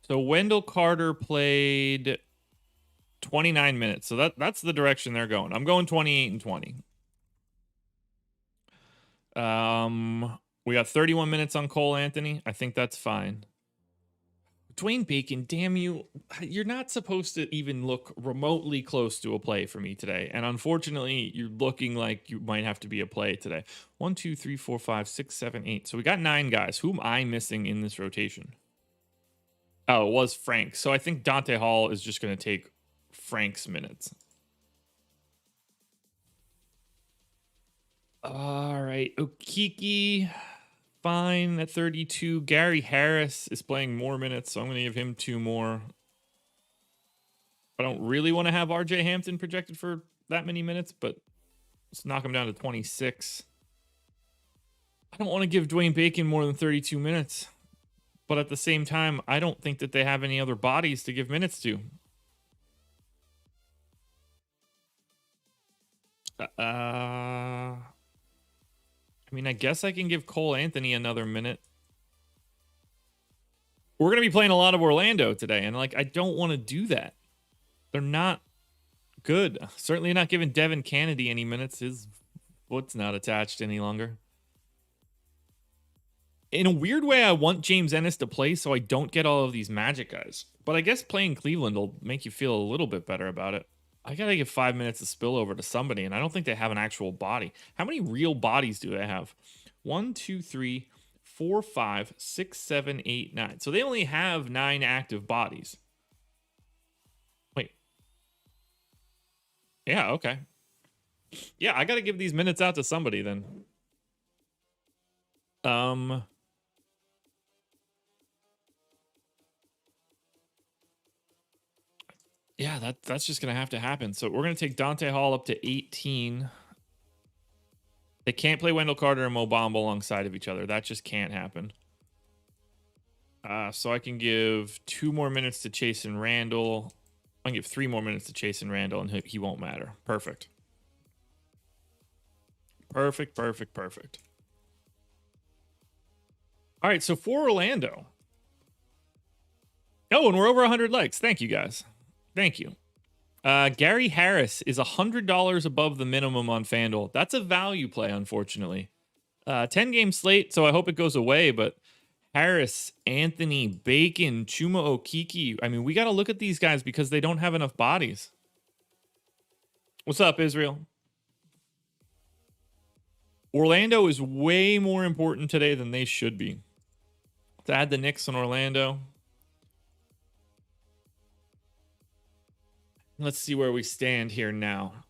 So Wendell Carter played 29 minutes. So that's the direction they're going. I'm going 28 and 20. We got 31 minutes on Cole Anthony. I think that's fine. Dwayne Bacon, damn you. You're not supposed to even look remotely close to a play for me today. And unfortunately, you're looking like you might have to be a play today. 1, 2, 3, 4, 5, 6, 7, 8. So we got 9 guys. Who am I missing in this rotation? Oh, it was Frank. So I think Dante Hall is just going to take Frank's minutes. All right. Okiki, fine at 32. Gary Harris is playing more minutes, so I'm going to give him 2 more. I don't really want to have RJ Hampton projected for that many minutes, but let's knock him down to 26. I don't want to give Dwayne Bacon more than 32 minutes. But at the same time, I don't think that they have any other bodies to give minutes to. I mean, I guess I can give Cole Anthony another minute. We're going to be playing a lot of Orlando today, and like I don't want to do that. They're not good. Certainly not giving Devin Kennedy any minutes. His foot's not attached any longer. In a weird way, I want James Ennis to play so I don't get all of these Magic guys. But I guess playing Cleveland will make you feel a little bit better about it. I got to give 5 minutes to spill over to somebody, and I don't think they have an actual body. How many real bodies do they have? 1, 2, 3, 4, 5, 6, 7, 8, 9. So they only have 9 active bodies. Wait. Yeah, okay. Yeah, I got to give these minutes out to somebody then. Yeah, that's just going to have to happen. So we're going to take Dante Hall up to 18. They can't play Wendell Carter and Mo Bamba alongside of each other. That just can't happen. So I can give 2 more minutes to Chasen Randall. I can give 3 more minutes to Chasen Randall, and he won't matter. Perfect. Perfect, perfect, perfect. All right, so for Orlando. Oh, and we're over 100 likes. Thank you, guys. Thank you. Gary Harris is $100 above the minimum on FanDuel. That's a value play, unfortunately. 10-game slate, so I hope it goes away, but Harris, Anthony, Bacon, Chuma Okiki. I mean, we got to look at these guys because they don't have enough bodies. What's up, Israel? Orlando is way more important today than they should be. To add the Knicks in Orlando. Let's see where we stand here now.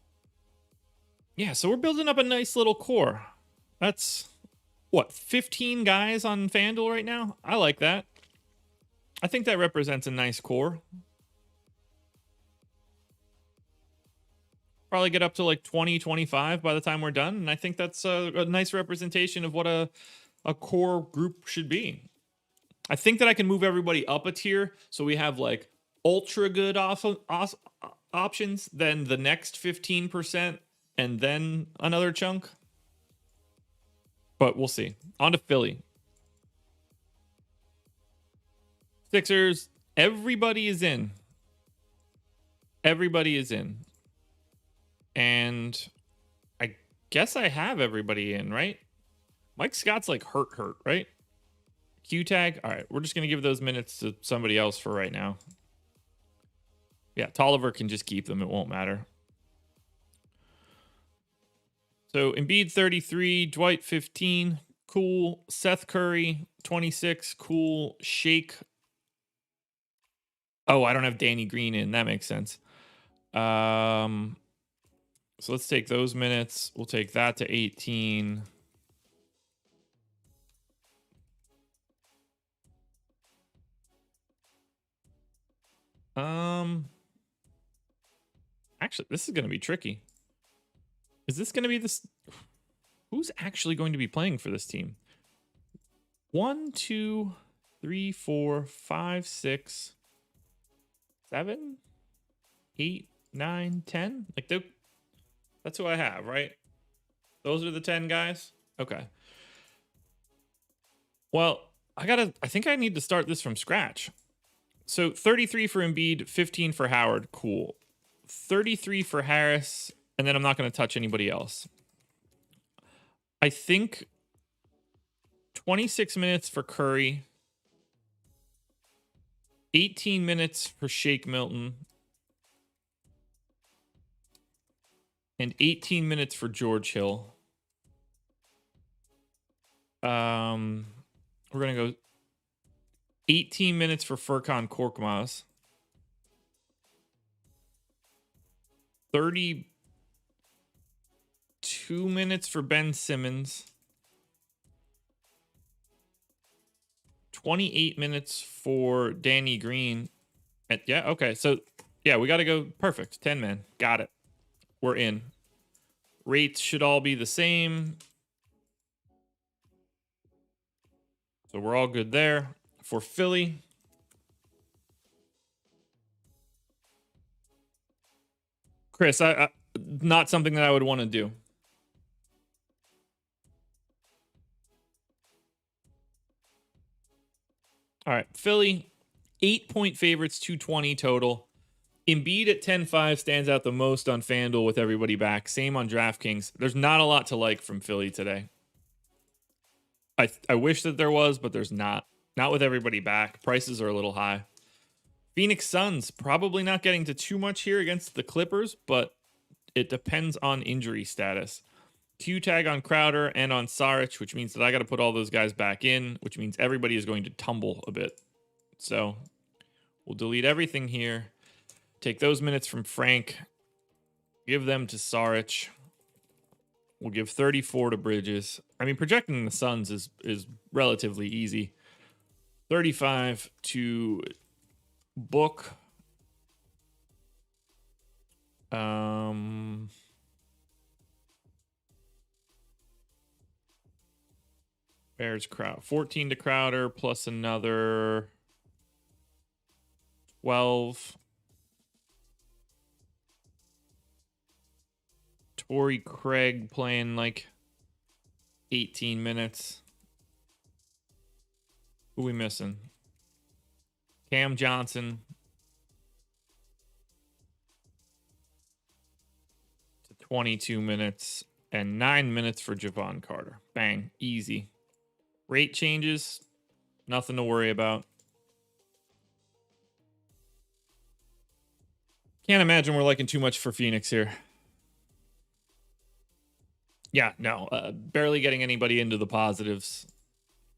Yeah, so we're building up a nice little core. That's, what, 15 guys on FanDuel right now? I like that. I think that represents a nice core. Probably get up to like 20, 25 by the time we're done. And I think that's a nice representation of what a core group should be. I think that I can move everybody up a tier. So we have like ultra good options, then the next 15%, and then another chunk. But we'll see. On to Philly. Sixers, everybody is in. Everybody is in. And I guess I have everybody in, right? Mike Scott's like hurt, right? Q tag. All right, we're just going to give those minutes to somebody else for right now. Yeah, Tolliver can just keep them. It won't matter. So Embiid 33, Dwight 15, cool. Seth Curry 26, cool. Shake. Oh, I don't have Danny Green in. That makes sense. So let's take those minutes. We'll take that to 18. Actually, this is going to be tricky. Is this going to be this? Who's actually going to be playing for this team? 1, 2, 3, 4, 5, 6, 7, 8, 9, 10. Like that's who I have, right? Those are the 10 guys. Okay. Well, I think I need to start this from scratch. So 33 for Embiid, 15 for Howard. Cool. 33 for Harris, and then I'm not going to touch anybody else. I think 26 minutes for Curry, 18 minutes for Shake Milton, and 18 minutes for George Hill. We're going to go 18 minutes for Furkan Korkmaz. 32 minutes for Ben Simmons. 28 minutes for Danny Green. And yeah, okay. So, yeah, we got to go perfect. 10 man. Got it. We're in. Rates should all be the same. So we're all good there. For Philly, Chris, I not something that I would want to do. All right, Philly, 8-point favorites, 220 total. Embiid at 10-5 stands out the most on FanDuel with everybody back. Same on DraftKings. There's not a lot to like from Philly today. I wish that there was, but there's not. Not with everybody back. Prices are a little high. Phoenix Suns, probably not getting to too much here against the Clippers, but it depends on injury status. Q tag on Crowder and on Saric, which means that I got to put all those guys back in, which means everybody is going to tumble a bit. So we'll delete everything here. Take those minutes from Frank. Give them to Saric. We'll give 34 to Bridges. I mean, projecting the Suns is relatively easy. 35 to Book. Bears Crowder. 14 to Crowder plus another 12. Torrey Craig playing like 18 minutes. Who we missing? Cam Johnson to 22 minutes and 9 minutes for Javon Carter. Bang. Easy. Rate changes. Nothing to worry about. Can't imagine we're liking too much for Phoenix here. Yeah, no. Barely getting anybody into the positives.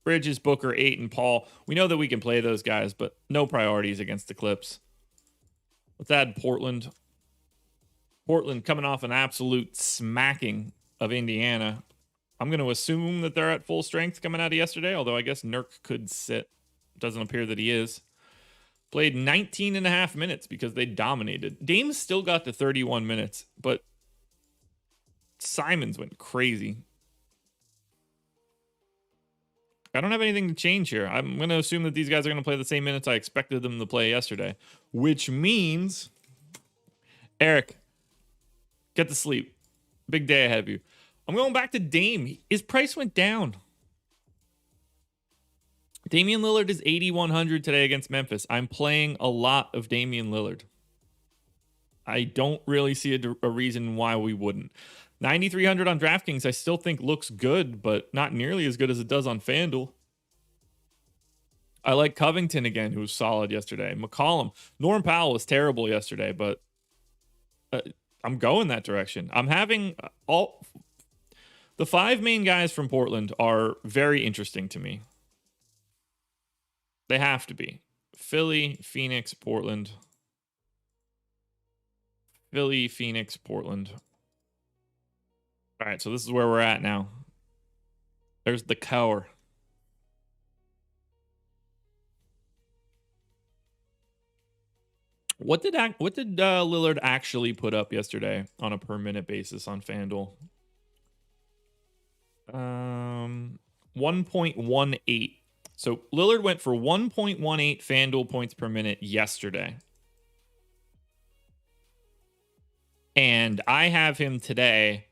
Bridges, Booker, 8, and Paul. We know that we can play those guys, but no priorities against the Clips. Let's add Portland. Portland coming off an absolute smacking of Indiana. I'm going to assume that they're at full strength coming out of yesterday, although I guess Nurk could sit. Doesn't appear that he is. Played 19 and a half minutes because they dominated. Dame's still got to 31 minutes, but Simons went crazy. I don't have anything to change here. I'm going to assume that these guys are going to play the same minutes I expected them to play yesterday, which means, Eric, get to sleep. Big day ahead of you. I'm going back to Dame. His price went down. Damian Lillard is 8,100 today against Memphis. I'm playing a lot of Damian Lillard. I don't really see a reason why we wouldn't. 9,300 on DraftKings I still think looks good, but not nearly as good as it does on FanDuel. I like Covington again, who was solid yesterday. McCollum. Norm Powell was terrible yesterday, but I'm going that direction. I'm having the 5 main guys from Portland are very interesting to me. They have to be. Philly, Phoenix, Portland. Philly, Phoenix, Portland. All right, so this is where we're at now. There's the cower. What did Lillard actually put up yesterday on a per minute basis on FanDuel? 1.18. So Lillard went for 1.18 FanDuel points per minute yesterday. And I have him today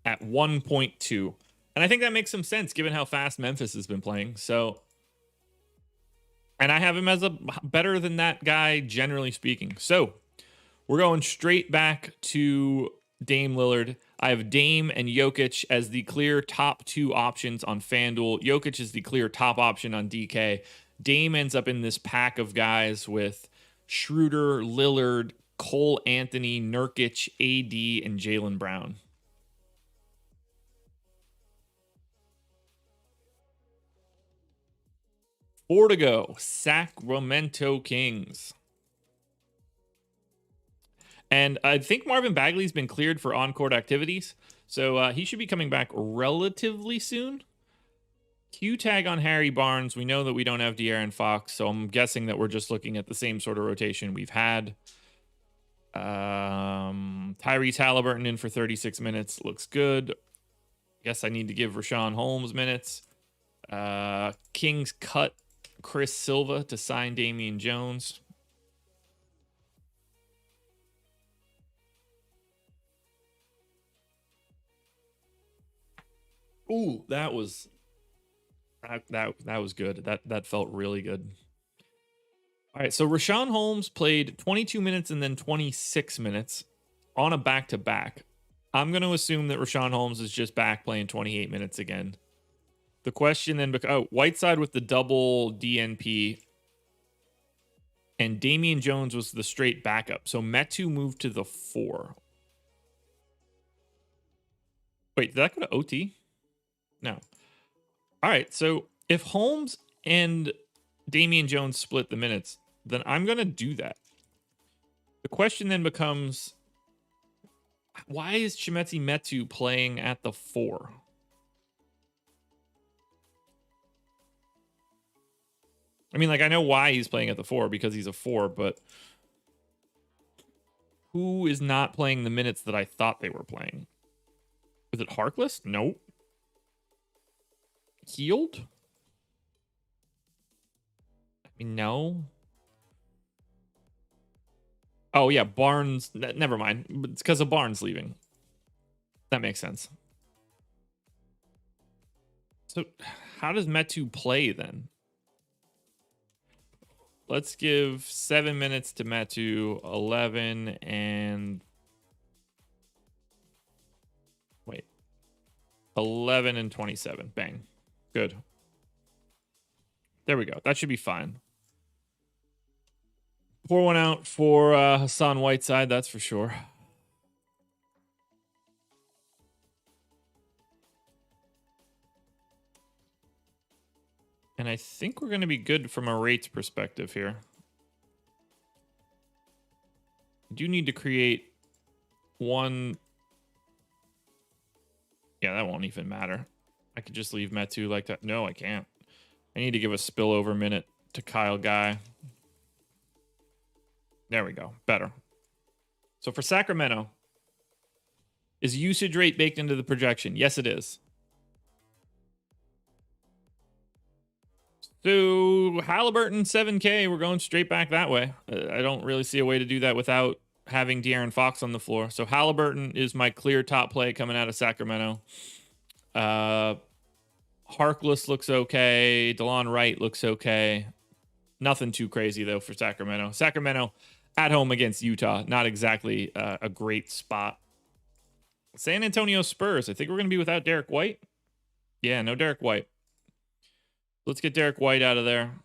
at 1.2. And I think that makes some sense given how fast Memphis has been playing. So, and I have him as a better than that guy, generally speaking. So we're going straight back to Dame Lillard. I have Dame and Jokic as the clear top 2 options on FanDuel. Jokic is the clear top option on DK. Dame ends up in this pack of guys with Schroeder, Lillard, Cole Anthony, Nurkic, AD, and Jaylen Brown. Four to go. Sacramento Kings. And I think Marvin Bagley's been cleared for on-court activities, so he should be coming back relatively soon. Q tag on Harry Barnes. We know that we don't have De'Aaron Fox, so I'm guessing that we're just looking at the same sort of rotation we've had. Tyrese Halliburton in for 36 minutes. Looks good. Guess I need to give Rashawn Holmes minutes. Kings cut Chris Silva to sign Damian Jones. Ooh, that was good. That felt really good. All right, so Rashawn Holmes played 22 minutes and then 26 minutes on a back-to-back. I'm going to assume that Rashawn Holmes is just back playing 28 minutes again. The question then becomes, Whiteside with the double DNP, and Damian Jones was the straight backup. So Metu moved to the 4. Wait, did that go to OT? No. All right, so if Holmes and Damian Jones split the minutes, then I'm going to do that. The question then becomes, why is Chimezie Metu playing at the 4? I mean, like, I know why he's playing at the 4 because he's a 4, but who is not playing the minutes that I thought they were playing? Is it Harkless? Nope. Healed? I mean, no. Oh, yeah, Barnes. Never mind. It's because of Barnes leaving. That makes sense. So how does Metu play then? Let's give 7 minutes to Metu, 11 and... Wait. 11 and 27. Bang. Good. There we go. That should be fine. Pour one out for Hassan Whiteside, that's for sure. And I think we're going to be good from a rates perspective here. I do need to create one. Yeah, that won't even matter. I could just leave Metu like that. No, I can't. I need to give a spillover minute to Kyle Guy. There we go. Better. So for Sacramento, is usage rate baked into the projection? Yes, it is. So Halliburton 7K, we're going straight back that way. I don't really see a way to do that without having De'Aaron Fox on the floor. So Halliburton is my clear top play coming out of Sacramento. Harkless looks okay. DeLon Wright looks okay. Nothing too crazy, though, for Sacramento. Sacramento at home against Utah. Not exactly a great spot. San Antonio Spurs. I think we're going to be without Derek White. Yeah, no Derek White. Let's get Derek White out of there.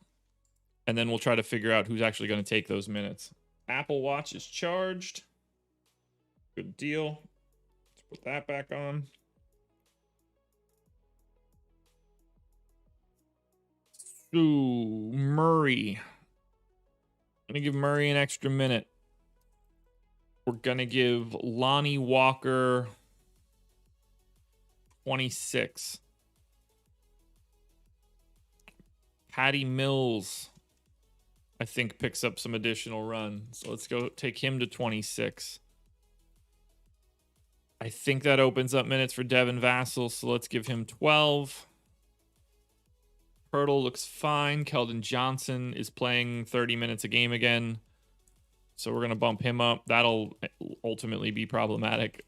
And then we'll try to figure out who's actually going to take those minutes. Apple Watch is charged. Good deal. Let's put that back on. Ooh, Murray. I'm going to give Murray an extra minute. We're going to give Lonnie Walker 26. Patty Mills, I think, picks up some additional run. So let's go take him to 26. I think that opens up minutes for Devin Vassell, so let's give him 12. Hurdle looks fine. Keldon Johnson is playing 30 minutes a game again. So we're going to bump him up. That'll ultimately be problematic.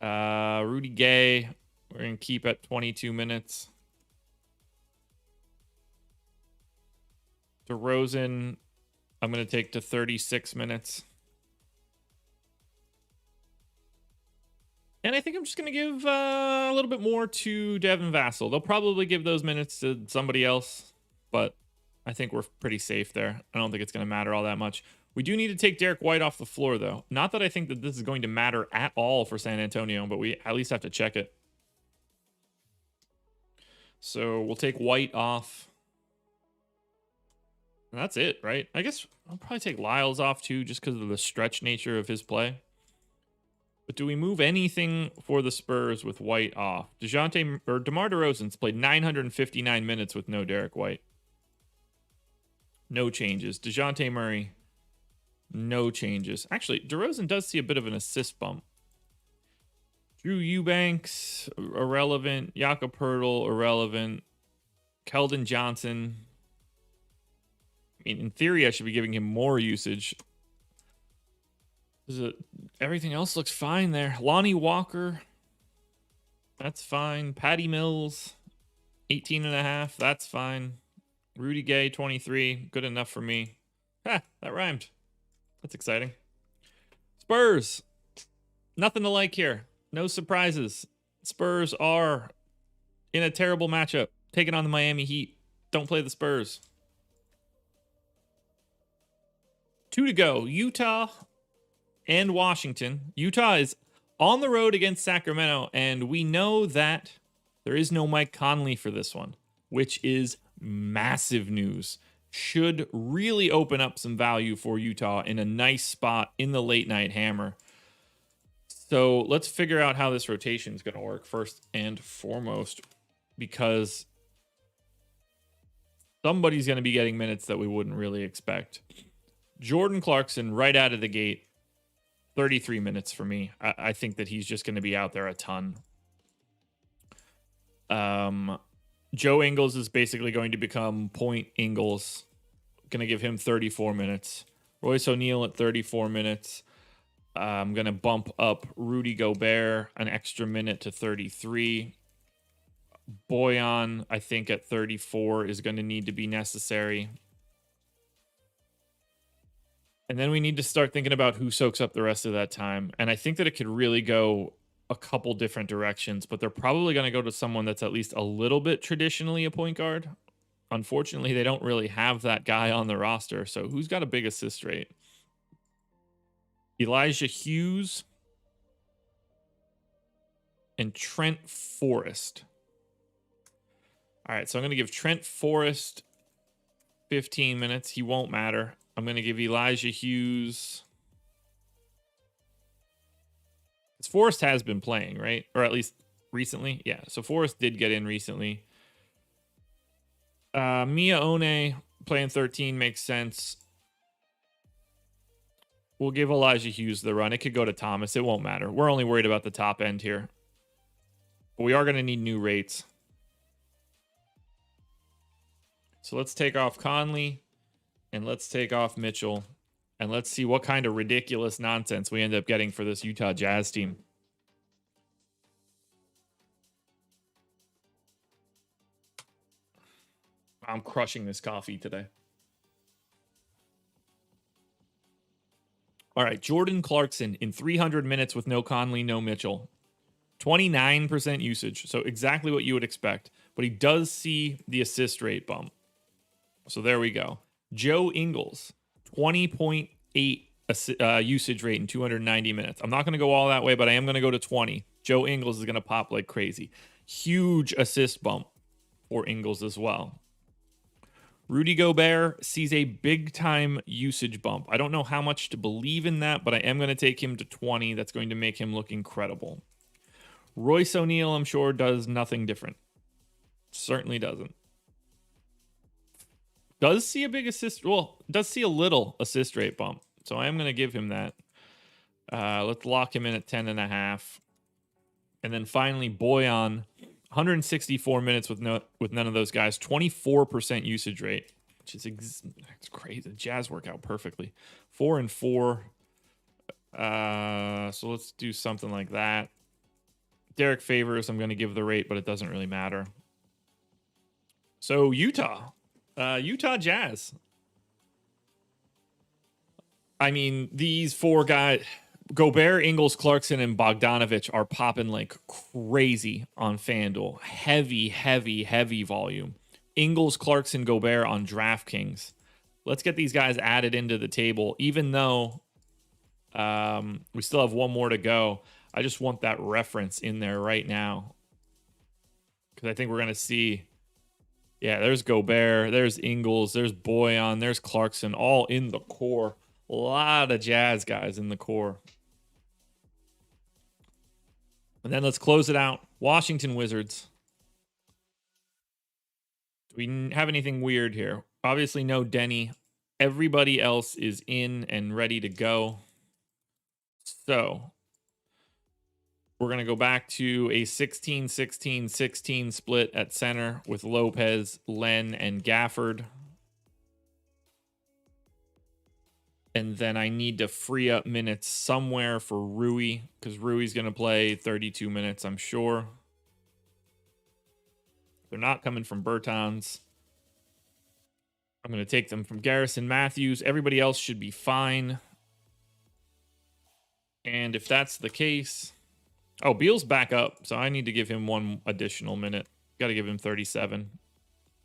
Rudy Gay, we're going to keep at 22 minutes. DeRozan, I'm going to take to 36 minutes. And I think I'm just going to give a little bit more to Devin Vassell. They'll probably give those minutes to somebody else, but I think we're pretty safe there. I don't think it's going to matter all that much. We do need to take Derek White off the floor, though. Not that I think that this is going to matter at all for San Antonio, but we at least have to check it. So we'll take White off. And that's it, right? I guess I'll probably take Lyles off, too, just because of the stretch nature of his play. But do we move anything for the Spurs with White off? DeMar DeRozan's played 959 minutes with no Derek White. No changes. DeJounte Murray, no changes. Actually, DeRozan does see a bit of an assist bump. Drew Eubanks, irrelevant. Jakob Poeltl, irrelevant. Keldon Johnson. I mean, in theory, I should be giving him more usage. Everything else looks fine there. Lonnie Walker, that's fine. Patty Mills, 18.5, that's fine. Rudy Gay, 23, good enough for me. Ha, that rhymed. That's exciting. Spurs, nothing to like here. No surprises. Spurs are in a terrible matchup, taking on the Miami Heat. Don't play the Spurs. 2 to go. Utah and Washington. Utah is on the road against Sacramento, and we know that there is no Mike Conley for this one, which is massive news. Should really open up some value for Utah in a nice spot in the late night hammer. So let's figure out how this rotation is going to work first and foremost, because somebody's going to be getting minutes that we wouldn't really expect. Jordan Clarkson right out of the gate, 33 minutes for me. I think that he's just going to be out there a ton. Joe Ingles is basically going to become Point Ingles. Going to give him 34 minutes. Royce O'Neal at 34 minutes. I'm going to bump up Rudy Gobert an extra minute to 33. Boyan, I think at 34 is going to need to be necessary. And then we need to start thinking about who soaks up the rest of that time. And I think that it could really go a couple different directions, but they're probably going to go to someone that's at least a little bit traditionally a point guard. Unfortunately, they don't really have that guy on the roster. So who's got a big assist rate? Elijah Hughes and Trent Forrest. All right, so I'm going to give Trent Forrest 15 minutes. He won't matter. I'm going to give Elijah Hughes Forrest has been playing, right? Or at least recently. Yeah, so Forrest did get in recently. Mia One playing 13 makes sense. We'll give Elijah Hughes the run. It could go to Thomas. It won't matter. We're only worried about the top end here. But we are going to need new rates. So let's take off Conley. And let's take off Mitchell. And let's see what kind of ridiculous nonsense we end up getting for this Utah Jazz team. I'm crushing this coffee today. All right, Jordan Clarkson in 300 minutes with no Conley, no Mitchell. 29% usage, so exactly what you would expect. But he does see the assist rate bump. So there we go. Joe Ingles, 20.8 usage rate in 290 minutes. I'm not going to go all that way, but I am going to go to 20. Joe Ingles is going to pop like crazy. Huge assist bump for Ingles as well. Rudy Gobert sees a big-time usage bump. I don't know how much to believe in that, but I am going to take him to 20. That's going to make him look incredible. Royce O'Neal, I'm sure, does nothing different. Certainly doesn't. Does see a big assist. Well, does see a little assist rate bump. So I am going to give him that. Let's lock him in at 10.5. And then finally, Boyan, 164 minutes with none of those guys. 24% usage rate, which is it's crazy. The Jazz work out perfectly. 4 and 4. So let's do something like that. Derek Favors, I'm going to give the rate, but it doesn't really matter. So Utah Jazz. I mean, these four guys, Gobert, Ingles, Clarkson, and Bogdanovich are popping like crazy on FanDuel. Heavy volume. Ingles, Clarkson, Gobert on DraftKings. Let's get these guys added into the table, even though we still have one more to go. I just want that reference in there right now, because I think we're going to see, yeah, there's Gobert, there's Ingles, there's Boyan, there's Clarkson, all in the core. A lot of Jazz guys in the core. And then let's close it out. Washington Wizards. Do we have anything weird here? Obviously no Denny. Everybody else is in and ready to go. So we're going to go back to a 16-16-16 split at center with Lopez, Len, and Gafford. And then I need to free up minutes somewhere for Rui, because Rui's going to play 32 minutes, I'm sure. They're not coming from Bertans. I'm going to take them from Garrison Matthews. Everybody else should be fine. And if that's the case... Oh, Beal's back up, so I need to give him one additional minute. Got to give him 37.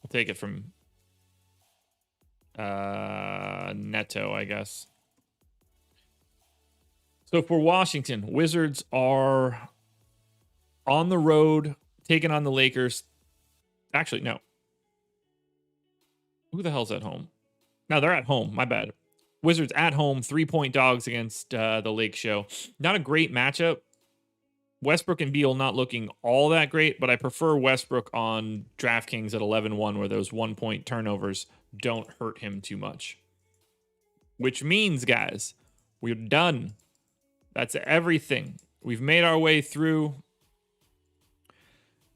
I'll take it from Neto, I guess. So for Washington, Wizards are on the road, taking on the Lakers. Actually, no. Who the hell's at home? No, they're at home. My bad. Wizards at home, 3-point dogs against the Lake Show. Not a great matchup. Westbrook and Beal not looking all that great, but I prefer Westbrook on DraftKings at 11-1, where those 1-point turnovers don't hurt him too much. Which means, guys, we're done. That's everything. We've made our way through,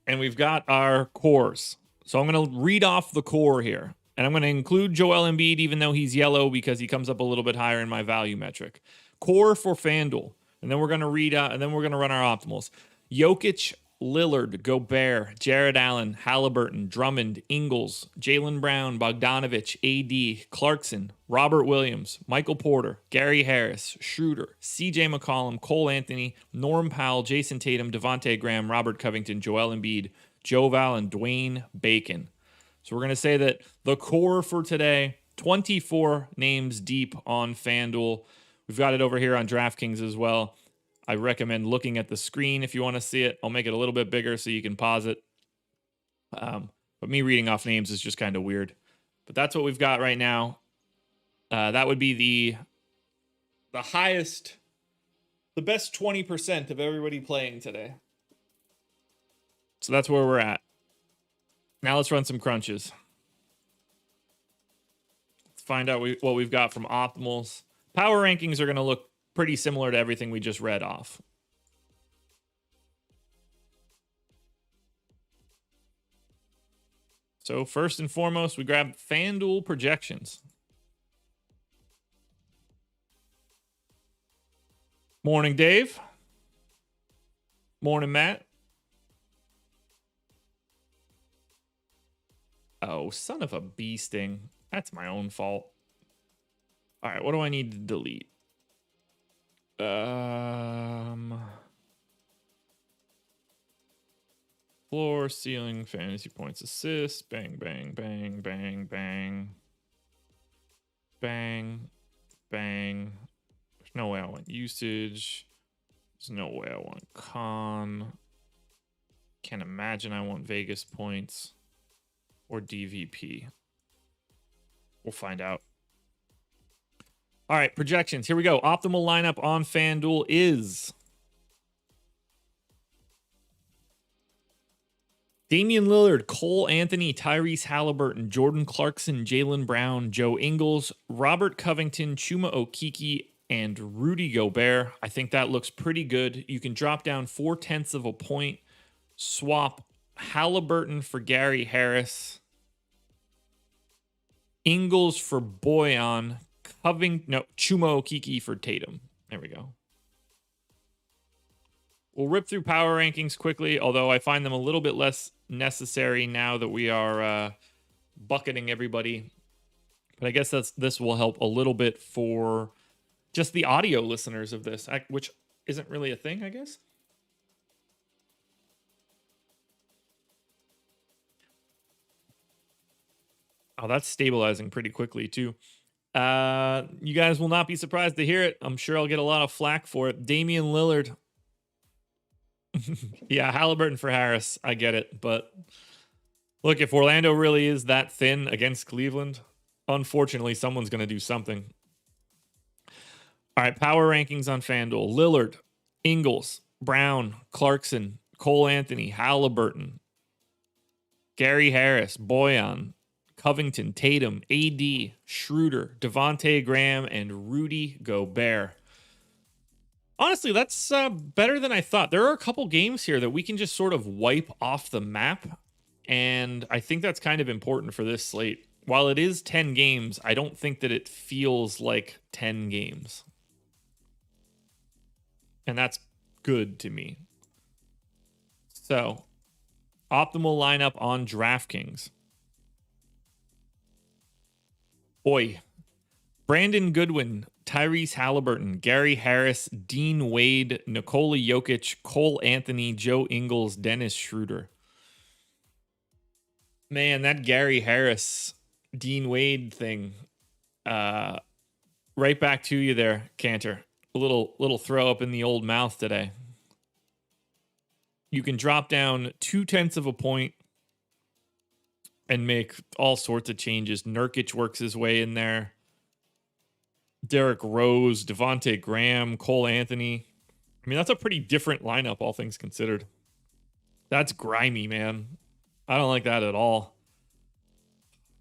and we've got our cores. So I'm going to read off the core here, and I'm going to include Joel Embiid, even though he's yellow, because he comes up a little bit higher in my value metric. Core for FanDuel. And then we're going to read out, and then we're going to run our optimals. Jokic, Lillard, Gobert, Jared Allen, Halliburton, Drummond, Ingles, Jaylen Brown, Bogdanovich, AD, Clarkson, Robert Williams, Michael Porter, Gary Harris, Schroeder, CJ McCollum, Cole Anthony, Norm Powell, Jason Tatum, Devontae Graham, Robert Covington, Joel Embiid, Joe Val, and Dwayne Bacon. So we're going to say that the core for today, 24 names deep on FanDuel. We've got it over here on DraftKings as well. I recommend looking at the screen if you want to see it. I'll make it a little bit bigger so you can pause it. But me reading off names is just kind of weird. But that's what we've got right now. That would be the highest The best 20% of everybody playing today. So that's where we're at. Now let's run some crunches. Let's find out what we've got from optimals. Power rankings are going to look pretty similar to everything we just read off. So first and foremost, we grab FanDuel projections. Morning, Dave. Morning, Matt. Oh, son of a bee sting. That's my own fault. All right, what do I need to delete? Floor, ceiling, fantasy points, assists. Bang, bang, bang, bang, bang. Bang, bang. There's no way I want usage. There's no way I want con. Can't imagine I want Vegas points or DVP. We'll find out. All right, projections. Here we go. Optimal lineup on FanDuel is Damian Lillard, Cole Anthony, Tyrese Halliburton, Jordan Clarkson, Jaylen Brown, Joe Ingles, Robert Covington, Chuma Okeke, and Rudy Gobert. I think that looks pretty good. You can drop down 0.4 of a point, swap Halliburton for Gary Harris, Ingles for Boyan, Chuma Okeke for Tatum. There we go. We'll rip through power rankings quickly, although I find them a little bit less necessary now that we are bucketing everybody. But I guess this will help a little bit for just the audio listeners of this, which isn't really a thing, I guess. Oh, that's stabilizing pretty quickly, too. You guys will not be surprised to hear it. I'm sure I'll get a lot of flack for it. Damian Lillard. Yeah, Halliburton for Harris. I get it. But look, if Orlando really is that thin against Cleveland, unfortunately, someone's going to do something. All right, power rankings on FanDuel. Lillard, Ingles, Brown, Clarkson, Cole Anthony, Halliburton, Gary Harris, Boyan, Covington, Tatum, AD, Schroeder, Devontae Graham, and Rudy Gobert. Honestly, that's better than I thought. There are a couple games here that we can just sort of wipe off the map, and I think that's kind of important for this slate. While it is 10 games, I don't think that it feels like 10 games. And that's good to me. So, optimal lineup on DraftKings. Oi. Brandon Goodwin, Tyrese Halliburton, Gary Harris, Dean Wade, Nikola Jokic, Cole Anthony, Joe Ingles, Dennis Schroeder. Man, that Gary Harris, Dean Wade thing. Right back to you there, Cantor. A little throw up in the old mouth today. You can drop down 0.2 of a point and make all sorts of changes. Nurkic works his way in there. Derrick Rose, Devontae Graham, Cole Anthony. I mean, that's a pretty different lineup, all things considered. That's grimy, man. I don't like that at all.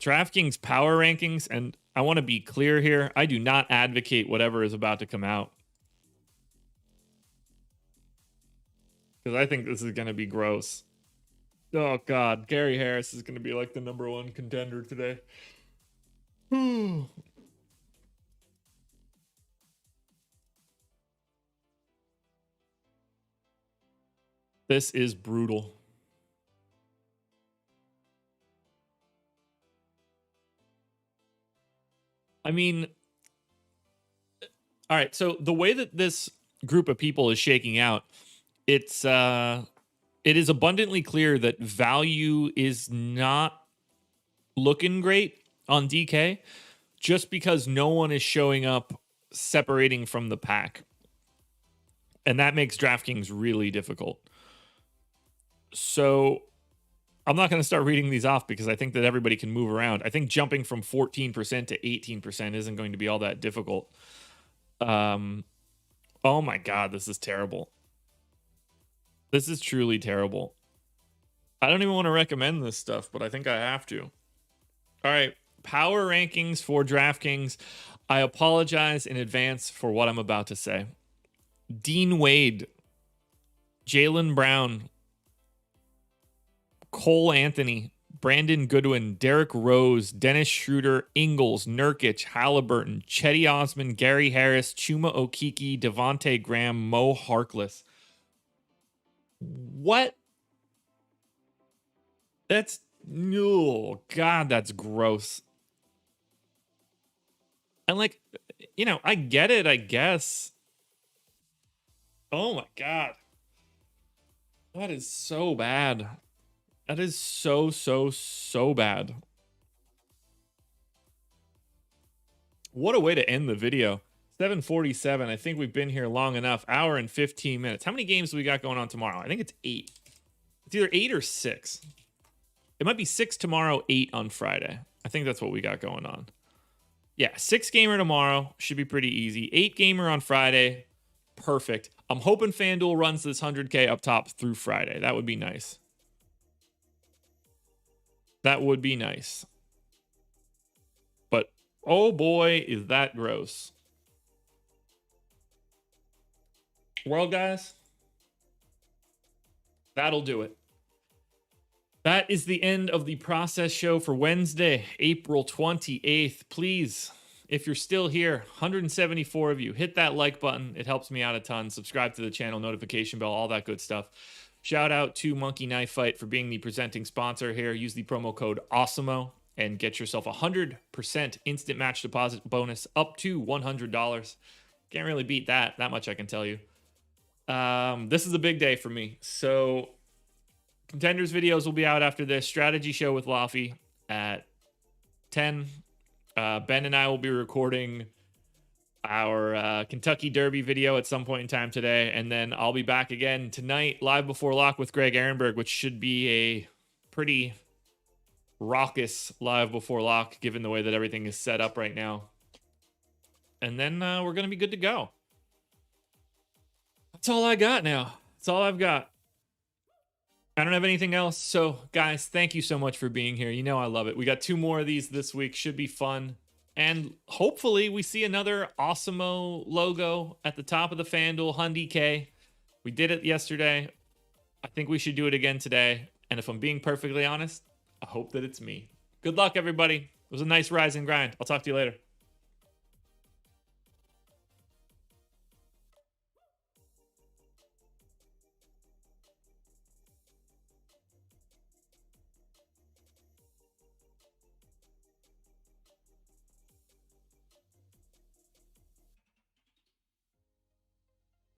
DraftKings power rankings, and I want to be clear here, I do not advocate whatever is about to come out. Because I think this is going to be gross. Oh, God. Gary Harris is going to be like the #1 contender today. This is brutal. I mean, all right. So the way that this group of people is shaking out, it is abundantly clear that value is not looking great on DK just because no one is showing up separating from the pack. And that makes DraftKings really difficult. So I'm not going to start reading these off because I think that everybody can move around. I think jumping from 14% to 18% isn't going to be all that difficult. Oh my God, this is terrible. This is truly terrible. I don't even want to recommend this stuff, but I think I have to. All right, power rankings for DraftKings. I apologize in advance for what I'm about to say. Dean Wade, Jaylen Brown, Cole Anthony, Brandon Goodwin, Derrick Rose, Dennis Schroeder, Ingles, Nurkic, Halliburton, Chetty Osman, Gary Harris, Chuma Okeke, Devontae Graham, Mo Harkless. What? That's, oh God, that's gross. And like, you know, I get it, I guess. Oh my God. That is so bad. That is so bad. What a way to end the video. 7:47. I think we've been here long enough. Hour and 15 minutes. How many games do we got going on tomorrow? I think it's 8. It's either 8 or 6. It might be 6 tomorrow, 8 on Friday. I think that's what we got going on. Yeah, 6 gamer tomorrow. Should be pretty easy. 8 gamer on Friday. Perfect. I'm hoping FanDuel runs this 100K up top through Friday. That would be nice. That would be nice. But, oh boy, is that gross. Well, guys, that'll do it. That is the end of the process show for Wednesday, April 28th. Please, if you're still here, 174 of you, hit that like button. It helps me out a ton. Subscribe to the channel, notification bell, all that good stuff. Shout out to Monkey Knife Fight for being the presenting sponsor here. Use the promo code Awesemo and get yourself a 100% instant match deposit bonus up to $100. Can't really beat that. That much I can tell you. This is a big day for me. So contenders videos will be out after this. Strategy show with Laffy at 10. Ben and I will be recording our Kentucky Derby video at some point in time today. And then I'll be back again tonight, live before lock with Greg Ehrenberg, which should be a pretty raucous live before lock, given the way that everything is set up right now. And then we're going to be good to go. That's all I got now. That's all I've got. I don't have anything else. So, guys, thank you so much for being here. You know I love it. We got 2 more of these this week. Should be fun. And hopefully we see another Awesemo logo at the top of the FanDuel, Hyundai K. We did it yesterday. I think we should do it again today. And if I'm being perfectly honest, I hope that it's me. Good luck, everybody. It was a nice rise and grind. I'll talk to you later.